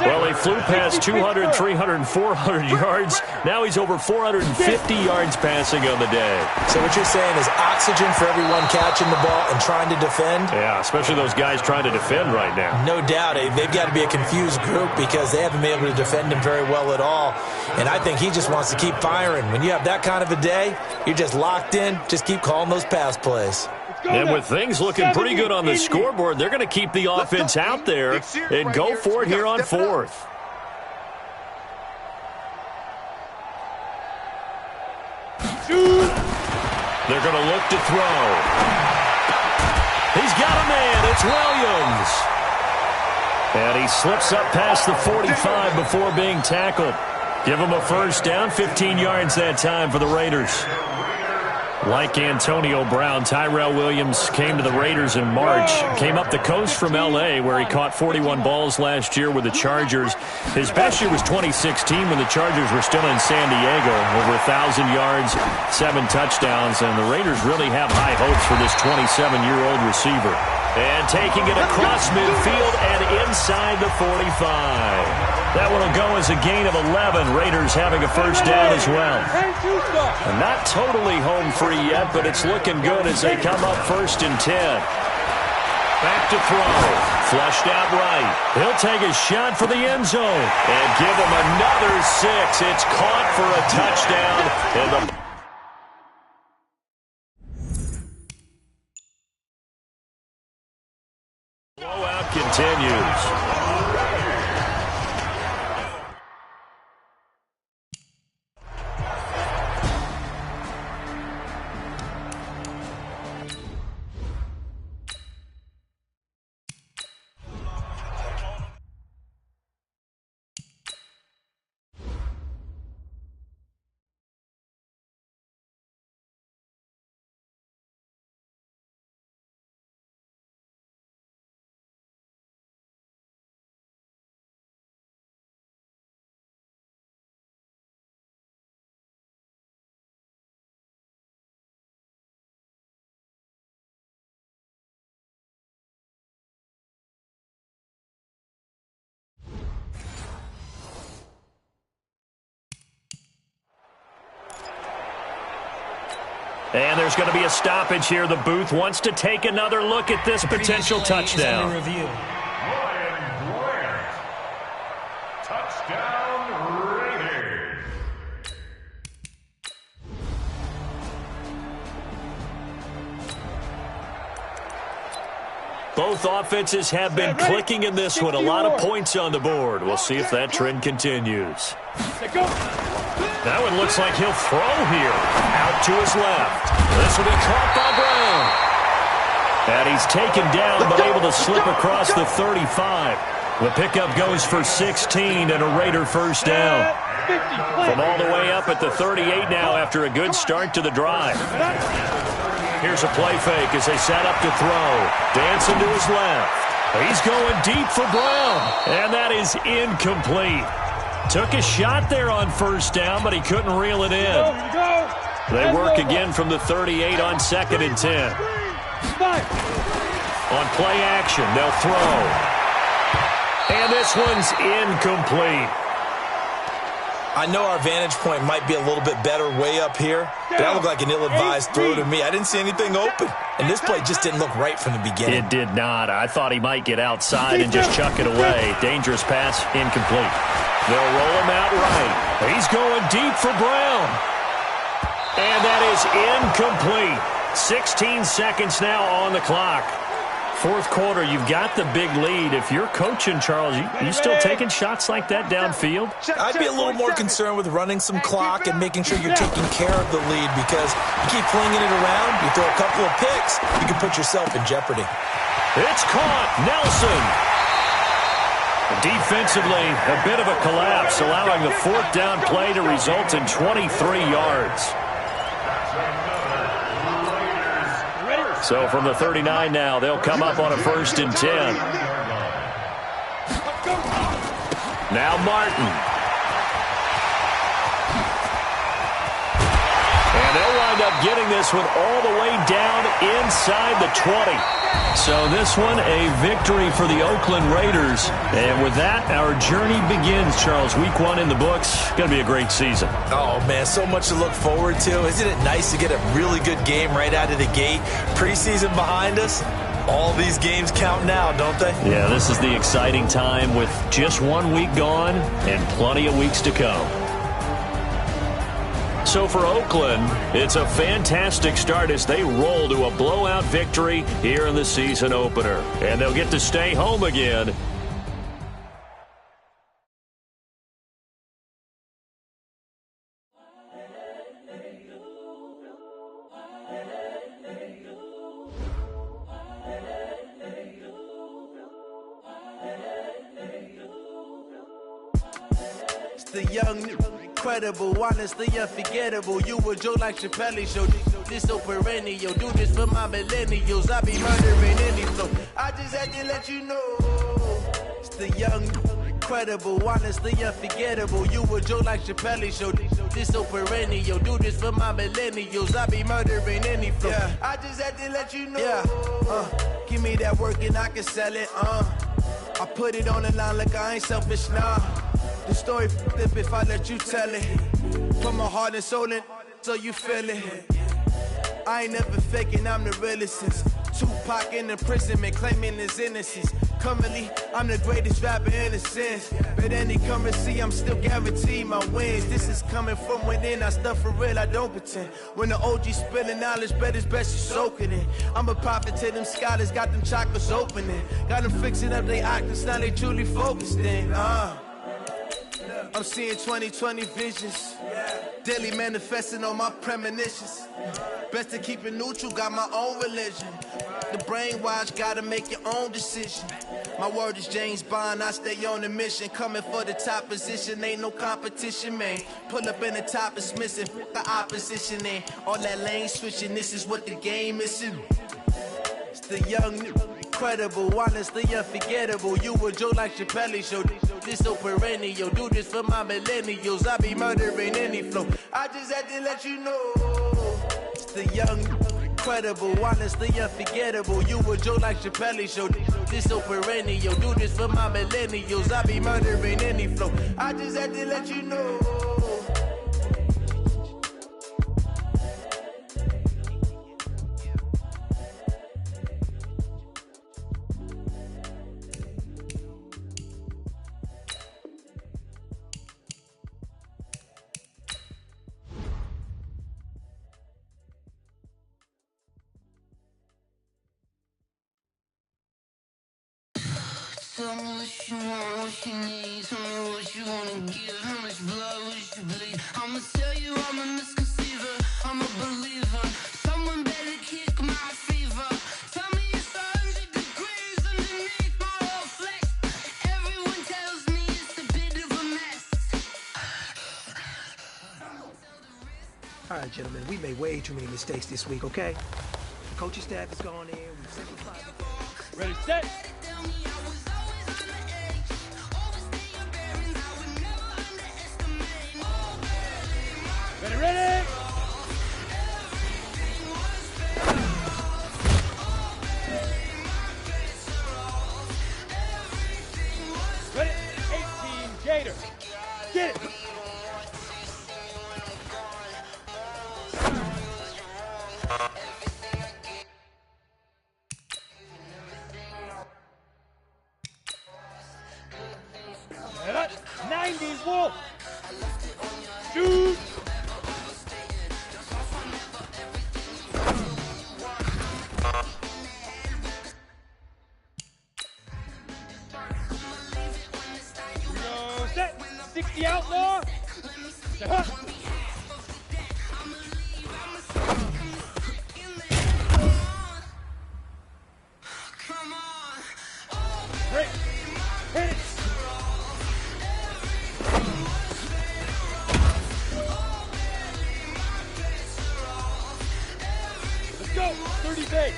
Well, he flew past 200, 300, 400 yards. Now he's over 450 yards passing on the day. So what you're saying is oxygen for everyone catching the ball and trying to defend? Yeah, especially those guys trying to defend right now. No doubt. They've got to be a confused group because they haven't been able to defend him very well at all. And I think he just wants to keep firing. When you have that kind of a day, you're just locked in. Just keep calling those pass plays. And with things looking pretty good on the scoreboard, they're going to keep the offense out there and go for it here on fourth. They're going to look to throw. He's got a man. It's Williams. And he slips up past the 45 before being tackled. Give him a first down, 15 yards that time for the Raiders. Like Antonio Brown, Tyrell Williams came to the Raiders in March. Came up the coast from L.A., where he caught 41 balls last year with the Chargers. His best year was 2016 when the Chargers were still in San Diego. Over 1,000 yards, 7 touchdowns, and the Raiders really have high hopes for this 27-year-old receiver. And taking it across midfield and inside the 45. That one will go as a gain of 11. Raiders having a first down as well. And not totally home free yet, but it's looking good as they come up 1st and 10. Back to throw. Flushed out right. He'll take a shot for the end zone. And give him another 6. It's caught for a touchdown. And the blowout continues. And there's going to be a stoppage here. The booth wants to take another look at this potential touchdown. Touchdown, Raiders. Both offenses have been clicking in this one. A lot of points on the board. We'll see if that trend continues. That one looks like he'll throw here. Out to his left. This will be caught by Brown. And he's taken down, but able to slip across the 35. The pickup goes for 16 and a Raider first down. From all the way up at the 38 now after a good start to the drive. Here's a play fake as they set up to throw. Dancing to his left. He's going deep for Brown. And that is incomplete. Took a shot there on first down, but he couldn't reel it in. They work again from the 38 on 2nd and 10. On play action, they'll throw. And this one's incomplete. I know our vantage point might be a little bit better way up here, but that looked like an ill-advised throw to me. I didn't see anything open, and this play just didn't look right from the beginning. It did not. I thought he might get outside and just chuck it away. Dangerous pass, incomplete. They'll roll him out right. He's going deep for Brown. And that is incomplete. 16 seconds now on the clock. Fourth quarter, you've got the big lead. If you're coaching, Charles, you still taking shots like that downfield? I'd be a little more concerned with running some clock and making sure you're taking care of the lead, because you keep flinging it around, you throw a couple of picks, you can put yourself in jeopardy. It's caught. Nelson. Defensively, a bit of a collapse, allowing the fourth down play to result in 23 yards. So from the 39 now, they'll come up on a 1st and 10. Now Martin. And they'll wind up getting this one all the way down inside the 20. So this one, a victory for the Oakland Raiders. And with that, our journey begins, Charles. Week 1 in the books. Going to be a great season. Oh, man, so much to look forward to. Isn't it nice to get a really good game right out of the gate? Preseason behind us. All these games count now, don't they? Yeah, this is the exciting time with just 1 week gone and plenty of weeks to come. So for Oakland, it's a fantastic start as they roll to a blowout victory here in the season opener. And they'll get to stay home again. It's the young, incredible, honestly unforgettable. You a joke like Chappelle show. This so perennial. Do this for my millennials. I be murdering any flow. I just had to let you know. It's the young, incredible, honestly unforgettable. You a joke like Chappelle show. This so perennial. Do this for my millennials. I be murdering any flow. Yeah. I just had to let you know. Yeah. Give me that work and I can sell it. I put it on the line like I ain't selfish, nah. The story flip if I let you tell it. Put my heart and soul in so you feel it. I ain't never faking, I'm the realest since Tupac in imprisonment, claiming his innocence. Currently, I'm the greatest rapper in a sense. But any currency, I'm still guaranteed my wins. This is coming from within, I stuff for real, I don't pretend. When the OG spilling knowledge, bet it's best you soak it in. I'm a prophet to them scholars, got them chakras opening. Got them fixing up their octaves, now they truly focused in. I'm seeing 2020 visions. Daily manifesting on my premonitions. Best to keep it neutral, got my own religion. The brainwash, gotta make your own decision. My word is James Bond, I stay on a mission. Coming for the top position, ain't no competition, man. Pull up in the top, it's missing, the opposition, and all that lane switching, this is what the game is. It's the young, incredible, honestly unforgettable. You a joke like Chappelle show. This so perennial. Do this for my millennials. I be murdering any flow. I just had to let you know. It's the young, incredible, honestly unforgettable. You a joke like Chappelle show. This so perennial. Do this for my millennials. I be murdering any flow. I just had to let you know. Tell me what you want, what you need. Tell me what you wanna give. How much blood would you bleed? I'ma tell you I'm a misconceiver. I'm a believer. Someone better kick my fever. Tell me it's 100 degrees underneath my whole flesh. Everyone tells me it's a bit of a mess. All right, gentlemen, we made way too many mistakes this week, okay? The coaching staff has gone in. We've simplified. Ready, set. Ready? Ready? 18 Gator. Get it. Get up. 90s Wolf. Shoot. Set. 60 outlaw. Come on. Hit it. Let's go. 30 base.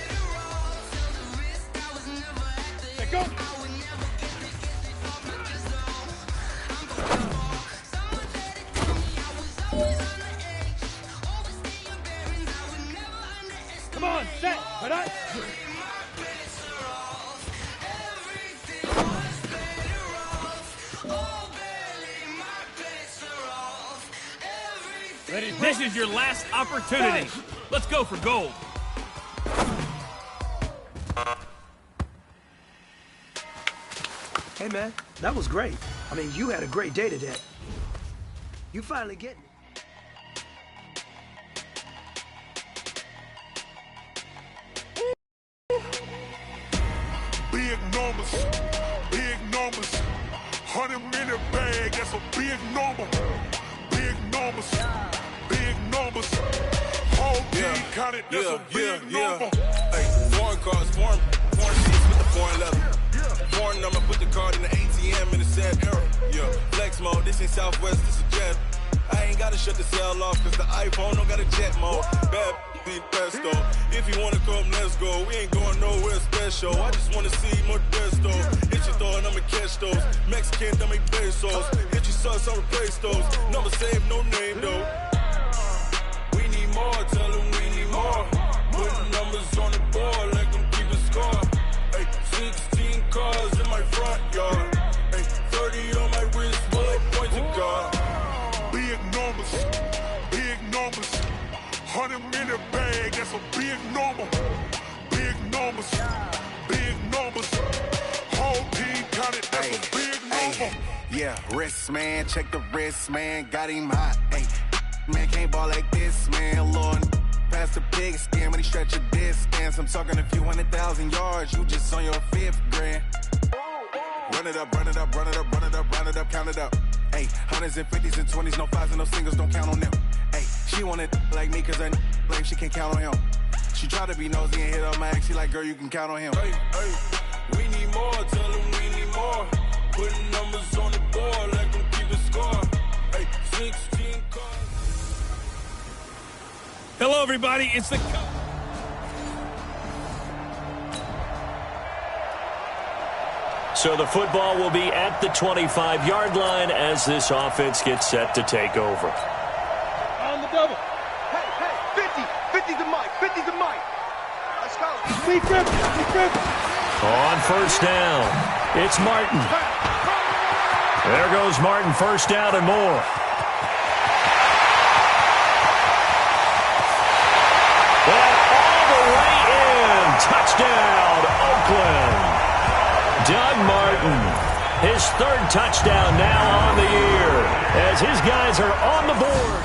Let go. Come on, set. Put up. This is your last opportunity. Let's go for gold. Hey, man, that was great. I mean, you had a great day today. You finally getting it. Big numbers, 100 minute bag, that's a big number. Big numbers, whole team counted, that's a big number. Hey, foreign cars, foreign seats with the foreign leather. Foreign number, put the card in the ATM in the sad era. Yeah, flex mode, this ain't Southwest, this is jet. I ain't gotta shut the cell off, cause the iPhone don't got a jet mode. Bad need pesto. If you wanna come, let's go. We ain't going nowhere special. I just wanna see Modesto. Hit your throw and I'ma catch those. Mexican, dummy pesos. Hit your sus, I'll replace those. Number saved, no name though. We need more, tell them we need more. Putting numbers on the board, like them keep a score. Hey, 16 cars in my front yard. Hey, 30 on my wrist, bullet points of God. Big numbers, 100 minute bag, that's a big number. Big numbers, whole team counted, that's a big number. Yeah, wrist man, check the wrist man, got him hot. Hey, man can't ball like this, man. Lord, past the pig skin when he stretch a distance. I'm talking a few 100,000 yards, you just on your 5th grand. Run it up, count it up. Hey, hundreds and 50s and 20s, no 5s and no singles, don't count on them. Hey, she wanted like me cause her like she can't count on him. She tried to be nosy and hit up my ex, she like, girl, you can count on him. Hey, we need more, tell them we need more. Putting numbers on the board, like them keep a score. Hey, 16 cars. Hello, everybody. It's the coach. So the football will be at the 25-yard line as this offense gets set to take over. On the double. Hey, 50's the mic, 50's the mic. Let's go. Lead 50. On first down, it's Martin. There goes Martin, first down and more. And all the way in. Touchdown, Oakland. Doug Martin, his 3rd touchdown now on the year as his guys are on the board.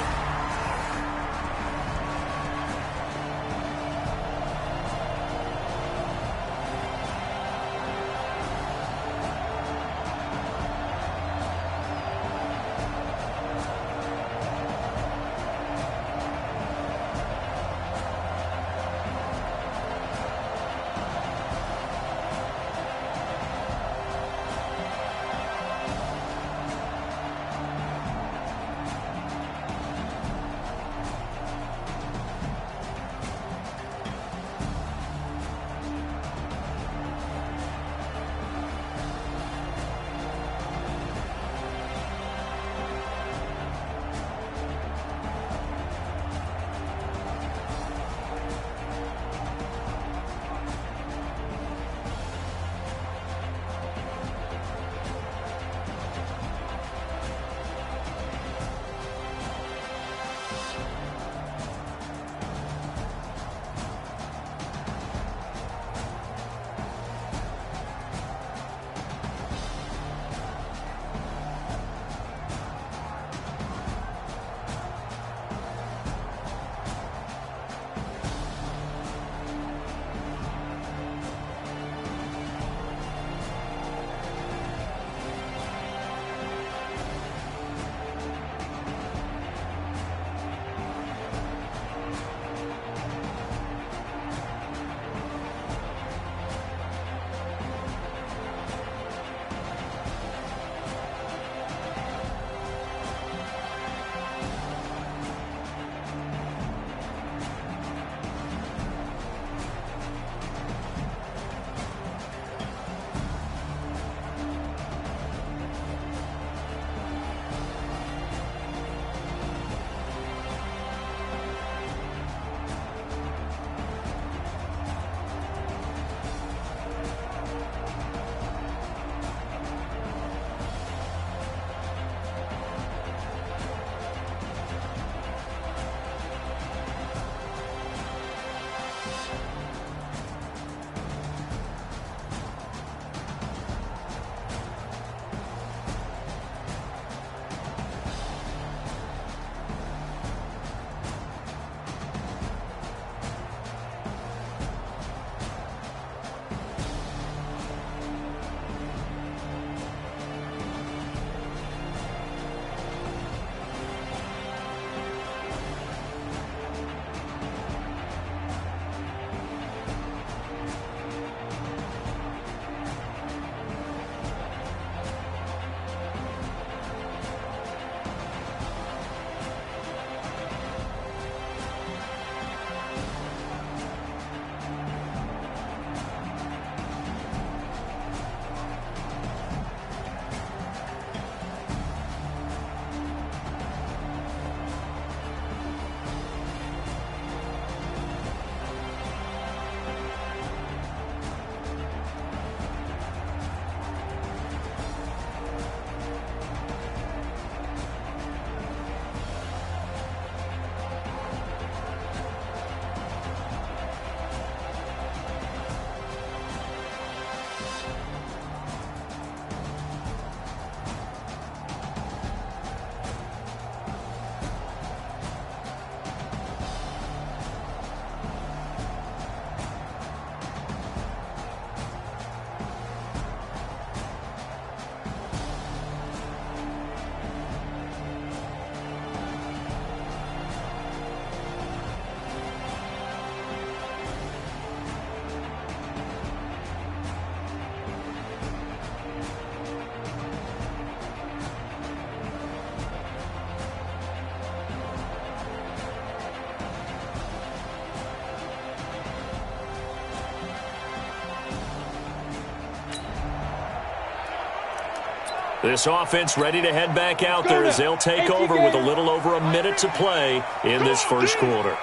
This offense ready to head back out there as they'll take over with a little over a minute to play in this first quarter.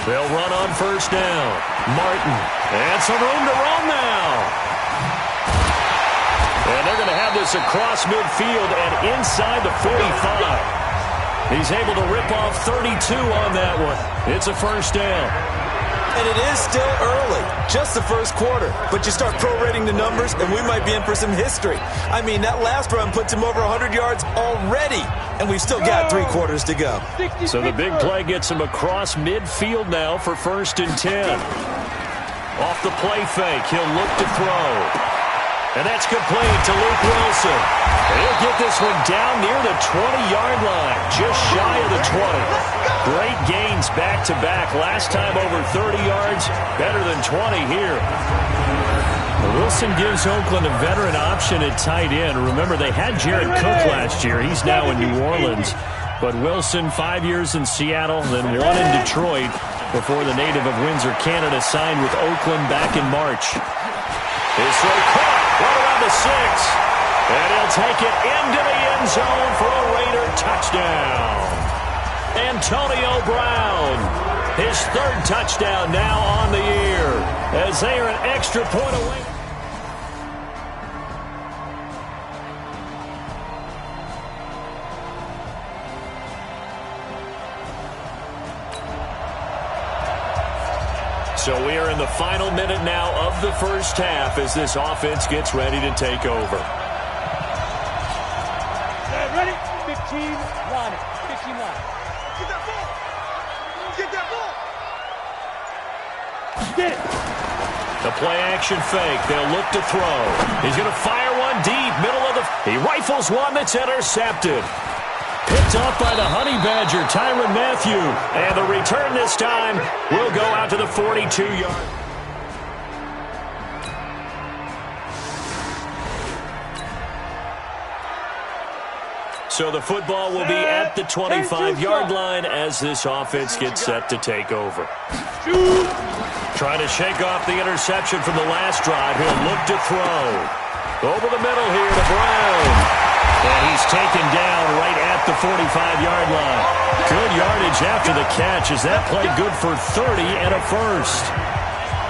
They'll run on first down. Martin, and some room to run now. And they're going to have this across midfield and inside the 45. He's able to rip off 32 on that one. It's a first down. And it is still early, just the first quarter. But you start prorating the numbers, and we might be in for some history. I mean, that last run puts him over 100 yards already, and we've still got 3 quarters to go. So the big play gets him across midfield now for 1st and 10. Off the play fake, he'll look to throw. And that's complete to Luke Wilson. And he'll get this one down near the 20-yard line, just shy of the 20. Great gains back-to-back. Last time over 30 yards, better than 20 here. Wilson gives Oakland a veteran option at tight end. Remember, they had Jared Cook last year. He's now in New Orleans. But Wilson, 5 years in Seattle, then 1 in Detroit before the native of Windsor, Canada, signed with Oakland back in March. His throw caught right around the 6. And he'll take it into the end zone for a Raider touchdown. Antonio Brown, his 3rd touchdown now on the year, as they are an extra point away. So we are in the final minute now of the first half as this offense gets ready to take over. Ready? 15 line. 15 line. Get that ball! Get that ball! Get it! The play action fake. They'll look to throw. He's going to fire one deep, middle of the... He rifles one that's intercepted. Picked off by the Honey Badger, Tyrann Mathieu. And the return this time will go out to the 42-yard. So the football will be at the 25-yard line as this offense gets set to take over. Trying to shake off the interception from the last drive. He'll look to throw. Over the middle here to Brown. And he's taken down right at the 45-yard line. Good yardage after the catch as that played good for 30 and a first.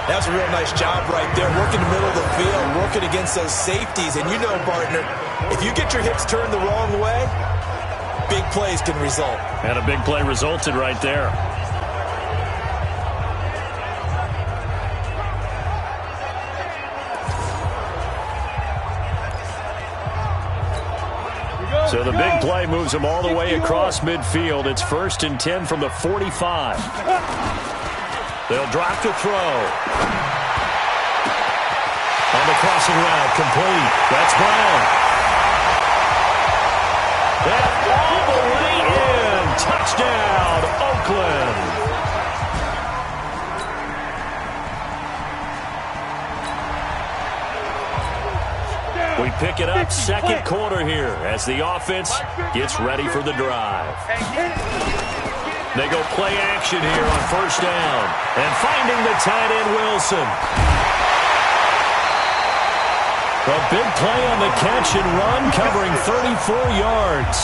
That's a real nice job right there, working the middle of the field, working against those safeties. And you know, partner, if you get your hips turned the wrong way, big plays can result. And a big play resulted right there. So the big play moves him all the way across midfield. It's 1st and 10 from the 45. They'll drop to throw. On the crossing route, complete. That's Brown. And all the way in. Touchdown, Oakland. We pick it up 2nd quarter here as the offense gets ready for the drive. They go play action here on 1st down. And finding the tight end, Wilson. A big play on the catch and run, covering 34 yards.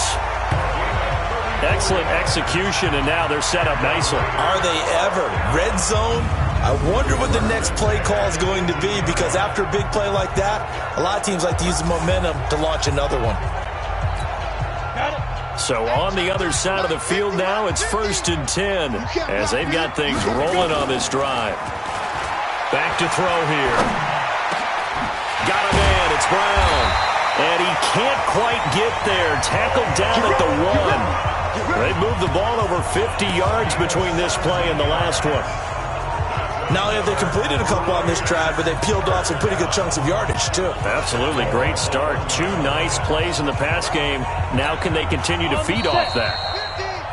Excellent execution, and now they're set up nicely. Are they ever? Red zone? I wonder what the next play call is going to be, because after a big play like that, a lot of teams like to use the momentum to launch another one. So on the other side of the field now, it's 1st and 10 as they've got things rolling on this drive. Back to throw here. Got a man, it's Brown. And he can't quite get there. Tackled down at the 1. They moved the ball over 50 yards between this play and the last one. Not only have they completed a couple on this drive, but they peeled off some pretty good chunks of yardage, too. Absolutely. Great start. 2 nice plays in the pass game. Now can they continue to feed off that?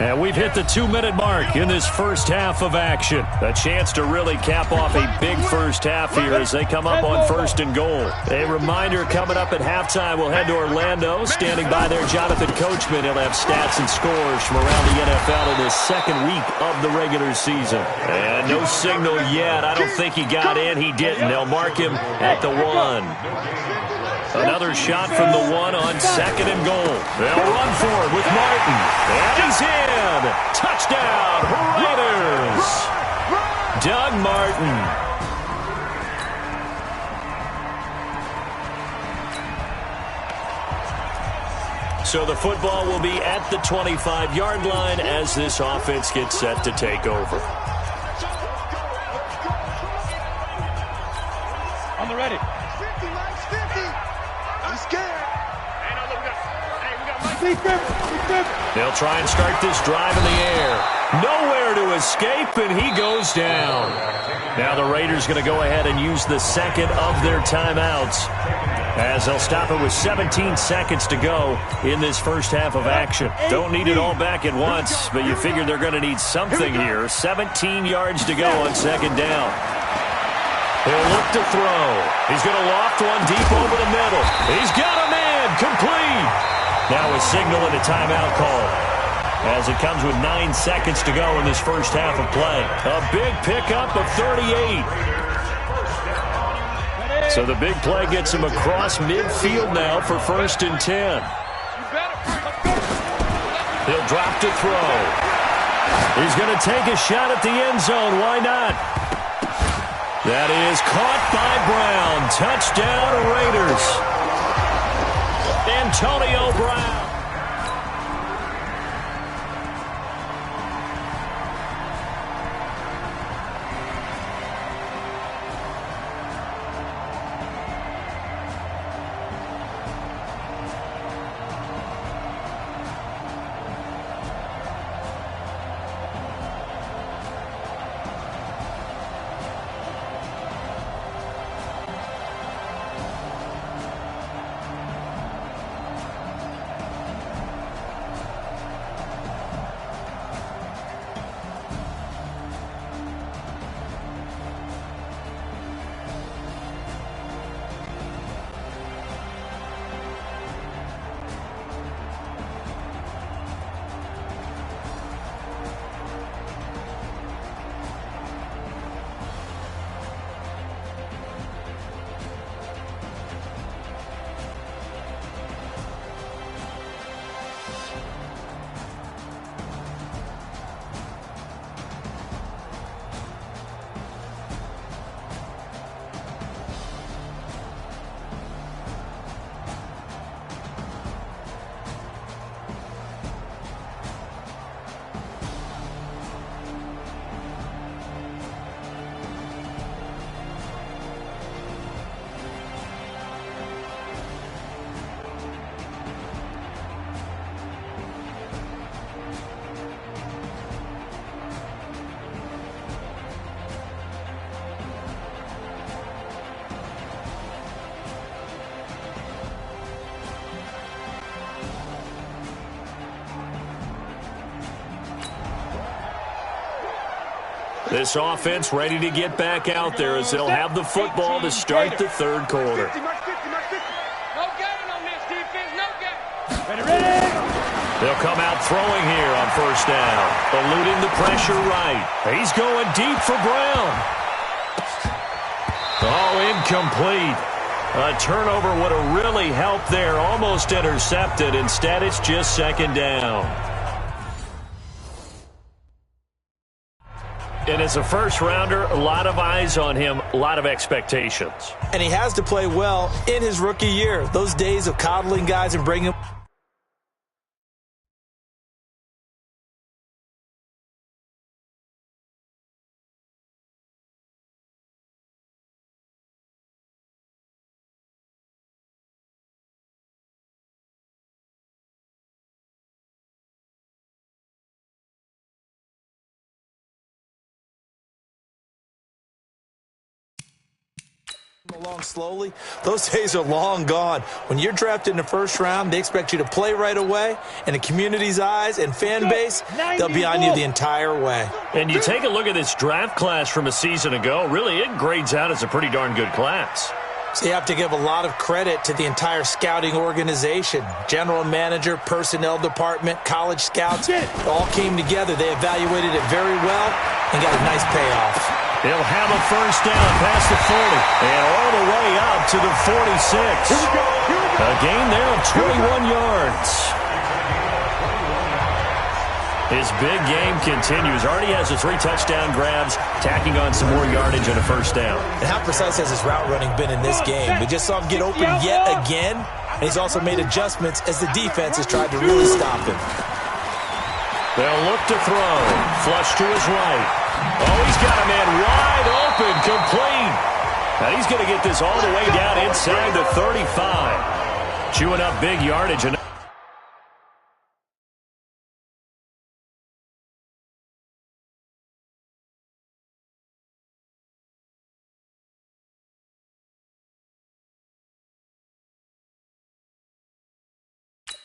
And we've hit the 2-minute mark in this first half of action. A chance to really cap off a big first half here as they come up on 1st and goal. A reminder, coming up at halftime, we'll head to Orlando. Standing by there, Jonathan Coachman. He'll have stats and scores from around the NFL in this 2nd week of the regular season. And no signal yet. I don't think he got in. He didn't. They'll mark him at the 1. Another shot from the one on 2nd and goal. They'll run for it with Martin. And he's in. Touchdown, Raiders. Doug Martin. So the football will be at the 25-yard line as this offense gets set to take over. On the ready. 50, Mike's 50. He's scared. They'll try and start this drive in the air. Nowhere to escape, and he goes down. Now the Raiders going to go ahead and use the second of their timeouts, as they'll stop it with 17 seconds to go in this first half of action. Don't need it all back at once, but you figure they're going to need something here. 17 yards to go on 2nd down. He'll look to throw. He's going to loft one deep over the middle. He's got a man. Complete. Now a signal and a timeout call, as it comes with 9 seconds to go in this first half of play. A big pickup of 38. So the big play gets him across midfield now for 1st and 10. He'll drop to throw. He's going to take a shot at the end zone. Why not? That is caught by Brown. Touchdown, Raiders. Antonio Brown. This offense ready to get back out there as they'll have the football to start the 3rd quarter. They'll come out throwing here on 1st down, eluding the pressure right. He's going deep for Brown. Oh, incomplete. A turnover would have really helped there, almost intercepted. Instead, it's just 2nd down. And as a first-rounder, a lot of eyes on him, a lot of expectations. And he has to play well in his rookie year. Those days of coddling guys and bringing them. Along slowly. Those days are long gone. When you're drafted in the 1st round, they expect you to play right away. And the community's eyes and fan base, they'll be on you the entire way. And you take a look at this draft class from a season ago, really it grades out as a pretty darn good class. So you have to give a lot of credit to the entire scouting organization. General manager, personnel department, college scouts, all came together. They evaluated it very well and got a nice payoff. He'll have a first down past the 40 and all the way up to the 46. A gain there of 21 yards. His big game continues. Already has the 3 touchdown grabs, tacking on some more yardage and a first down. And how precise has his route running been in this game? We just saw him get open yet again, and he's also made adjustments as the defense has tried to really stop him. They'll look to throw. Flush to his right. Oh, he's got a man wide open, complete. Now he's going to get this all the way down inside the 35. Chewing up big yardage. And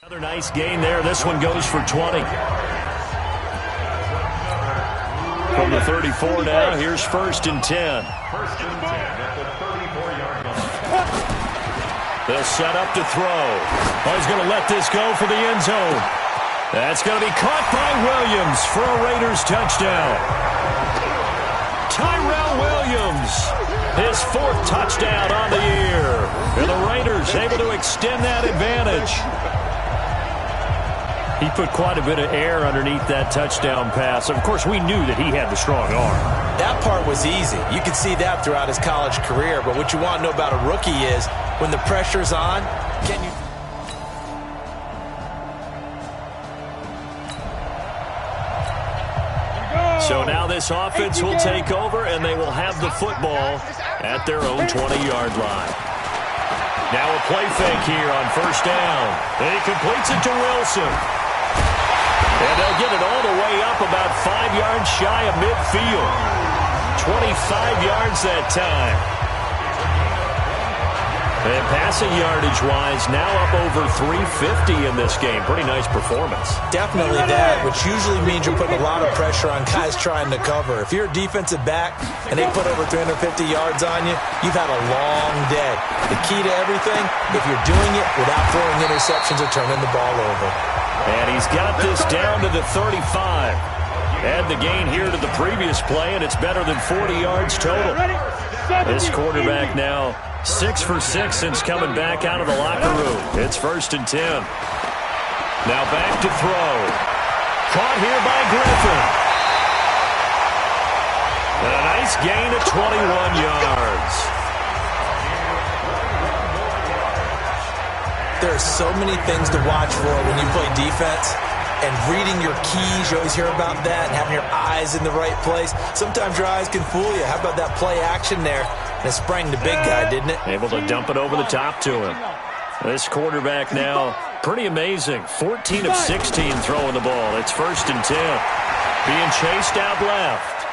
another nice gain there. This one goes for 20. From the 34 now, here's 1st and 10. They'll set up to throw. Oh, he's going to let this go for the end zone. That's going to be caught by Williams for a Raiders touchdown. Tyrell Williams, his 4th touchdown on the year. And the Raiders able to extend that advantage. He put quite a bit of air underneath that touchdown pass. Of course, we knew that he had the strong arm. That part was easy. You could see that throughout his college career. But what you want to know about a rookie is when the pressure's on, can you... So now this offense will take over, and they will have the football at their own 20-yard line. Now a play fake here on 1st down. And he completes it to Wilson. And they'll get it all the way up about 5 yards shy of midfield. 25 yards that time. And passing yardage-wise, now up over 350 in this game. Pretty nice performance. Definitely that, which usually means you're putting a lot of pressure on guys trying to cover. If you're a defensive back and they put over 350 yards on you, you've had a long day. The key to everything, if you're doing it without throwing interceptions or turning the ball over. And he's got this down to the 35. Add the gain here to the previous play, and it's better than 40 yards total. This quarterback now 6 for 6 since coming back out of the locker room. It's 1st and 10. Now back to throw. Caught here by Griffin. And a nice gain of 21 yards. There are so many things to watch for when you play defense. And reading your keys, you always hear about that, and having your eyes in the right place. Sometimes your eyes can fool you. How about that play action there? And it sprang the big guy, didn't it? Able to dump it over the top to him. This quarterback now, pretty amazing. 14 of 16 throwing the ball. It's 1st and 10. Being chased out left.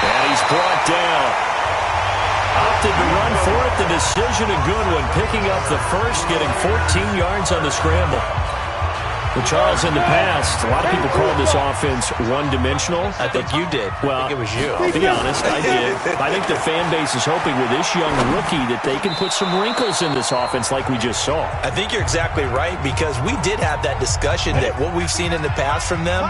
And he's brought down. Opted to run for it. The decision a good one. Picking up the first, getting 14 yards on the scramble. Well, Charles, in the past, a lot of people called this offense one-dimensional. I think you did. Well, I think it was you. I'll be honest, I did. I think the fan base is hoping with this young rookie that they can put some wrinkles in this offense like we just saw. I think you're exactly right, because we did have that discussion that what we've seen in the past from them,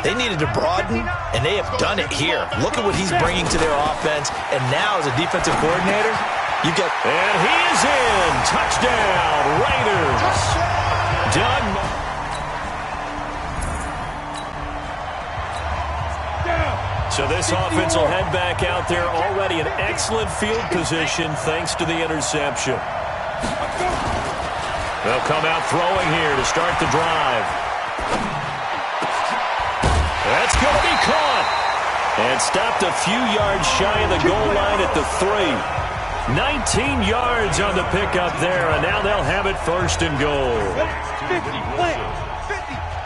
they needed to broaden, and they have done it here. Look at what he's bringing to their offense, and now as a defensive coordinator, you get... And he is in. Touchdown, Raiders. Doug. So this offense will head back out there, already in excellent field position thanks to the interception. They'll come out throwing here to start the drive. That's going to be caught. And stopped a few yards shy of the goal line at the 3. 19 yards on the pickup there, and now they'll have it 1st and goal.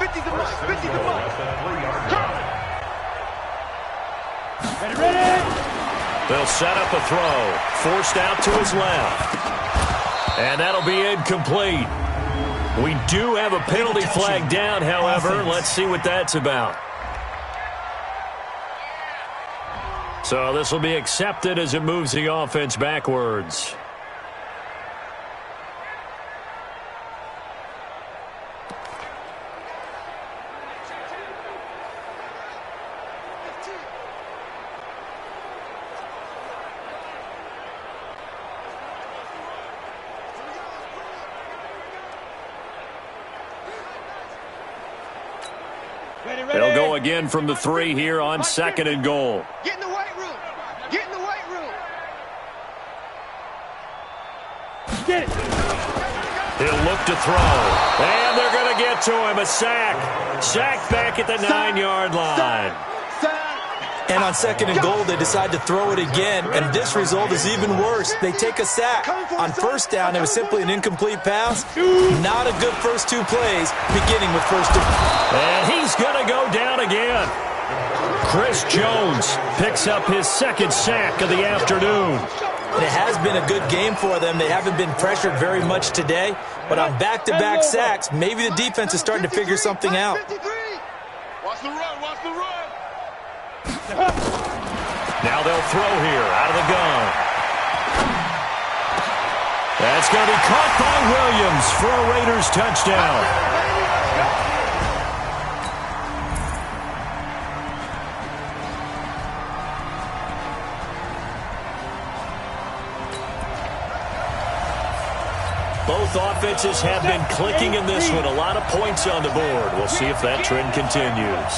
50 the mark, 50 the mark. They'll set up a throw. Forced out to his left. And that'll be incomplete. We do have a penalty flag down, however. Let's see what that's about. So this will be accepted as it moves the offense backwards. again from the 3 here on 2nd and goal. Get in the weight room. Get in the weight room. Get it. He'll look to throw. And they're going to get to him. A sack. Sack back at the 9-yard line. And on 2nd and goal, they decide to throw it again, and this result is even worse. They take a sack. On 1st down, it was simply an incomplete pass. Not a good first 2 plays, beginning with first 2. And he's going to go down again. Chris Jones picks up his 2nd sack of the afternoon. And it has been a good game for them. They haven't been pressured very much today, but on back-to-back sacks, maybe the defense is starting to figure something out. Watch the run. Watch the run. Now they'll throw here out of the gun. That's going to be caught by Williams for a Raiders touchdown. Both offenses have been clicking in this one. A lot of points on the board. We'll see if that trend continues.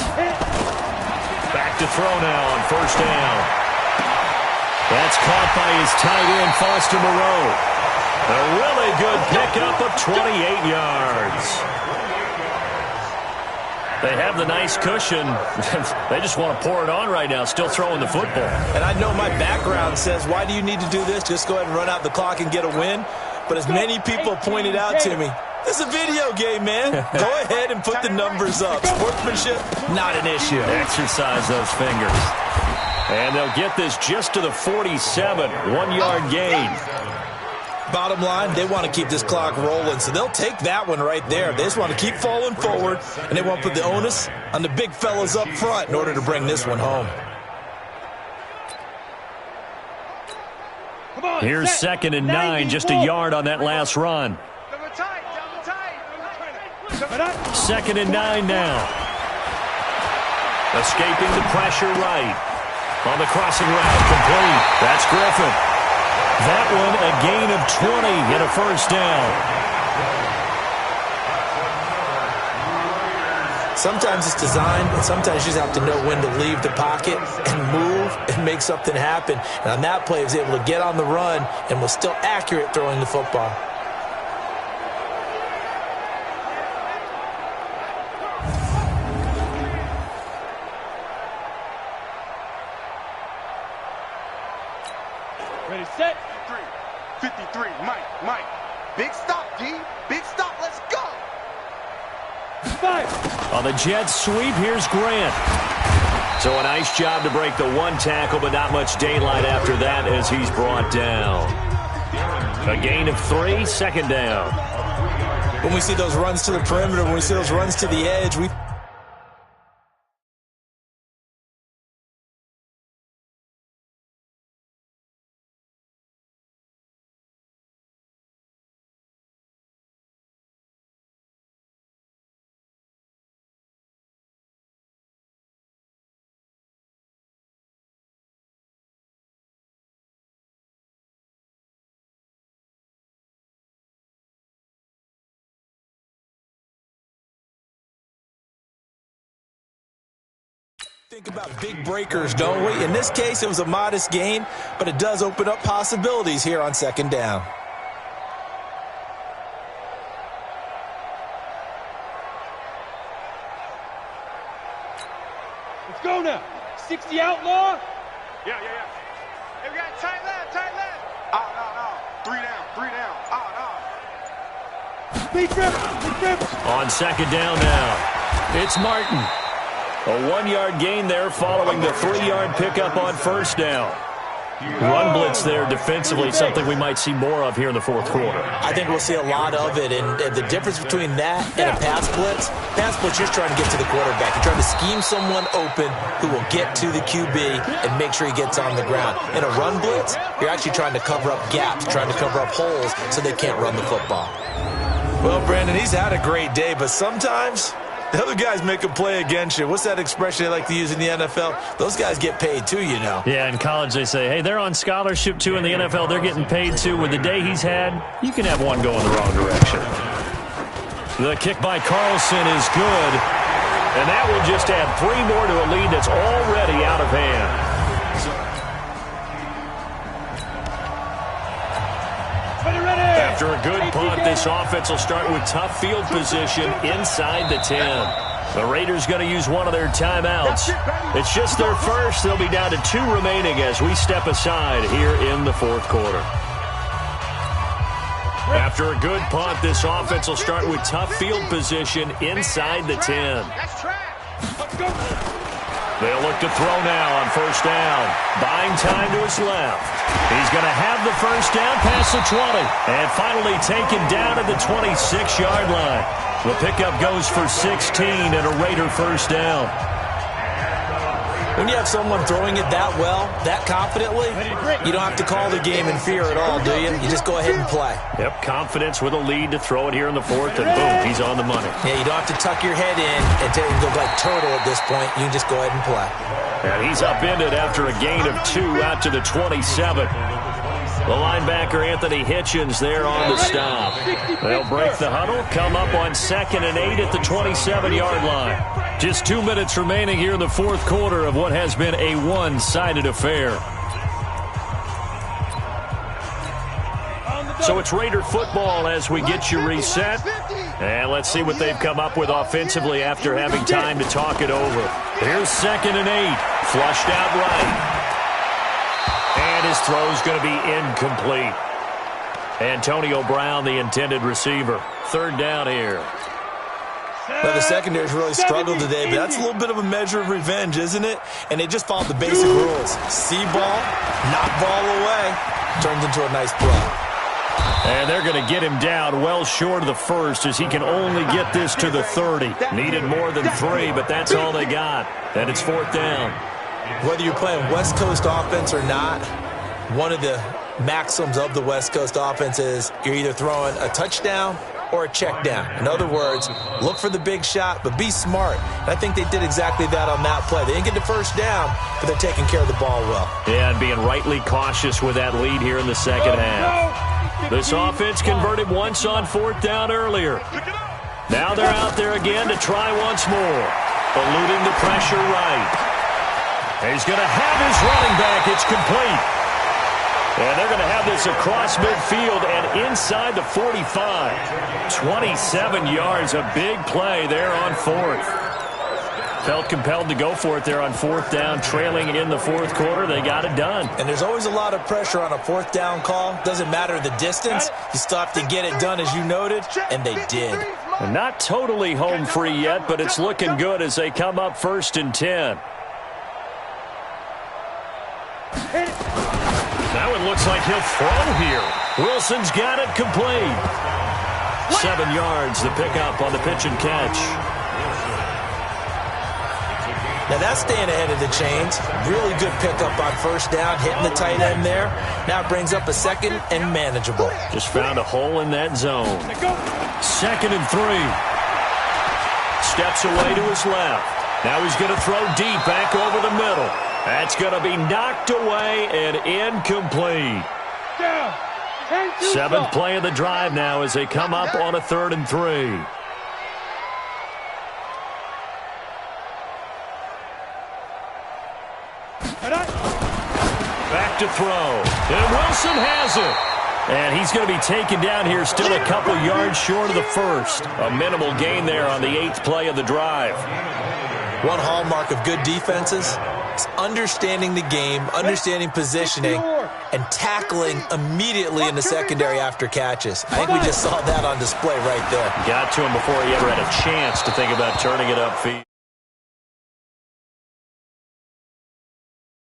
Back to throw now on 1st down. That's caught by his tight end, Foster Moreau. A really good pickup of 28 yards. They have the nice cushion. They just want to pour it on right now, still throwing the football. And I know my background says, why do you need to do this? Just go ahead and run out the clock and get a win. But as many people pointed out to me, this is a video game, man. Go ahead and put the numbers up. Sportsmanship, not an issue. Exercise those fingers. And they'll get this just to the 47, 1-yard gain. Bottom line, they want to keep this clock rolling, so they'll take that one right there. They just want to keep falling forward, and they want to put the onus on the big fellas up front in order to bring this one home. Here's 2nd and 9, just a yard on that last run. 2nd and 9 now. Escaping the pressure right. On the crossing route, complete. That's Griffin. That one a gain of 20 and a 1st down. Sometimes it's designed, and sometimes you just have to know when to leave the pocket and move and make something happen. And on that play, he was able to get on the run and was still accurate throwing the football. Ready, set. 53. Mike. Big stop, D. Big stop. Let's go. 5. On the Jets sweep, here's Grant. So a nice job to break the 1 tackle, but not much daylight after that as he's brought down. A gain of 3, 2nd down. When we see those runs to the perimeter, when we see those runs to the edge, we think about big breakers, don't we? In this case, it was a modest gain, but it does open up possibilities here on 2nd down. Let's go now. 60 outlaw. Yeah. Hey, we got tight left. No. 3 down. No. Speed trip. On 2nd down now, it's Martin. A 1-yard gain there following the 3-yard pickup on 1st down. Run blitz there defensively, something we might see more of here in the 4th quarter. I think we'll see a lot of it, and the difference between that and a pass blitz, you're just trying to get to the quarterback. You're trying to scheme someone open who will get to the QB and make sure he gets on the ground. In a run blitz, you're actually trying to cover up gaps, trying to cover up holes so they can't run the football. Well, Brandon, he's had a great day, but sometimes the other guys make a play against you. What's that expression they like to use in the NFL? Those guys get paid too, you know. Yeah, in college they say, hey, they're on scholarship too. In the NFL, they're getting paid too. With the day he's had, you can have one go in the wrong direction. The kick by Carlson is good. And that will just add 3 more to a lead that's already out of hand. After a good punt, this offense will start with tough field position inside the 10. The Raiders going to use one of their timeouts. It's just their first. They'll be down to 2 remaining as we step aside here in the fourth quarter. After a good punt, this offense will start with tough field position inside the 10. They'll look to throw now on first down. Buying time to his left. He's going to have the first down past the 20. And finally taken down at the 26-yard line. The pickup goes for 16 and a Raider first down. When you have someone throwing it that well, that confidently, you don't have to call the game in fear at all, do you? You just go ahead and play. Yep, confidence with a lead to throw it here in the fourth, and boom, he's on the money. Yeah, you don't have to tuck your head in and go like turtle at this point. You can just go ahead and play. And he's upended after a gain of 2 out to the 27. The linebacker, Anthony Hitchens, there on the stop. They'll break the huddle, come up on 2nd and 8 at the 27-yard line. Just 2 minutes remaining here in the fourth quarter of what has been a one-sided affair. So it's Raider football as we get you reset. And let's see what they've come up with offensively after having time to talk it over. Here's 2nd and 8. Flushed out right. And his throw's going to be incomplete. Antonio Brown, the intended receiver. 3rd down here. Well, the secondary's really struggled today, but that's a little bit of a measure of revenge, isn't it? And they just followed the basic rules. See ball, knock ball away. Turns into a nice play. And they're going to get him down well short of the first as he can only get this to the 30. Needed more than 3, but that's all they got. And it's 4th down. Whether you're playing West Coast offense or not, one of the maxims of the West Coast offense is you're either throwing a touchdown or a check down. In other words, look for the big shot, but be smart. And I think they did exactly that on that play. They didn't get the first down, but they're taking care of the ball well. Yeah, and being rightly cautious with that lead here in the second half. This offense converted once on 4th down earlier. Now they're out there again to try once more. Eluding the pressure right. He's going to have his running back. It's complete. And they're going to have this across midfield and inside the 45. 27 yards, a big play there on 4th. Felt compelled to go for it there on 4th down, trailing in the fourth quarter. They got it done. And there's always a lot of pressure on a 4th down call. Doesn't matter the distance. You still have to get it done, as you noted, and they did. And not totally home free yet, but it's looking good as they come up 1st and 10. Now it looks like he'll throw here. Wilson's got it complete. 7 yards, the pickup on the pitch and catch. Now that's staying ahead of the chains. Really good pickup on first down, hitting the tight end there. Now it brings up a 2nd and manageable. Just found a hole in that zone. 2nd and 3. Steps away to his left. Now he's going to throw deep back over the middle. That's going to be knocked away and incomplete. 7th play of the drive now as they come up on a 3rd and 3. Back to throw. And Wilson has it. And he's going to be taken down here still a couple yards short of the first. A minimal gain there on the 8th play of the drive. One hallmark of good defenses is understanding the game, understanding positioning, and tackling immediately in the secondary after catches. I think we just saw that on display right there. Got to him before he ever had a chance to think about turning it upfield.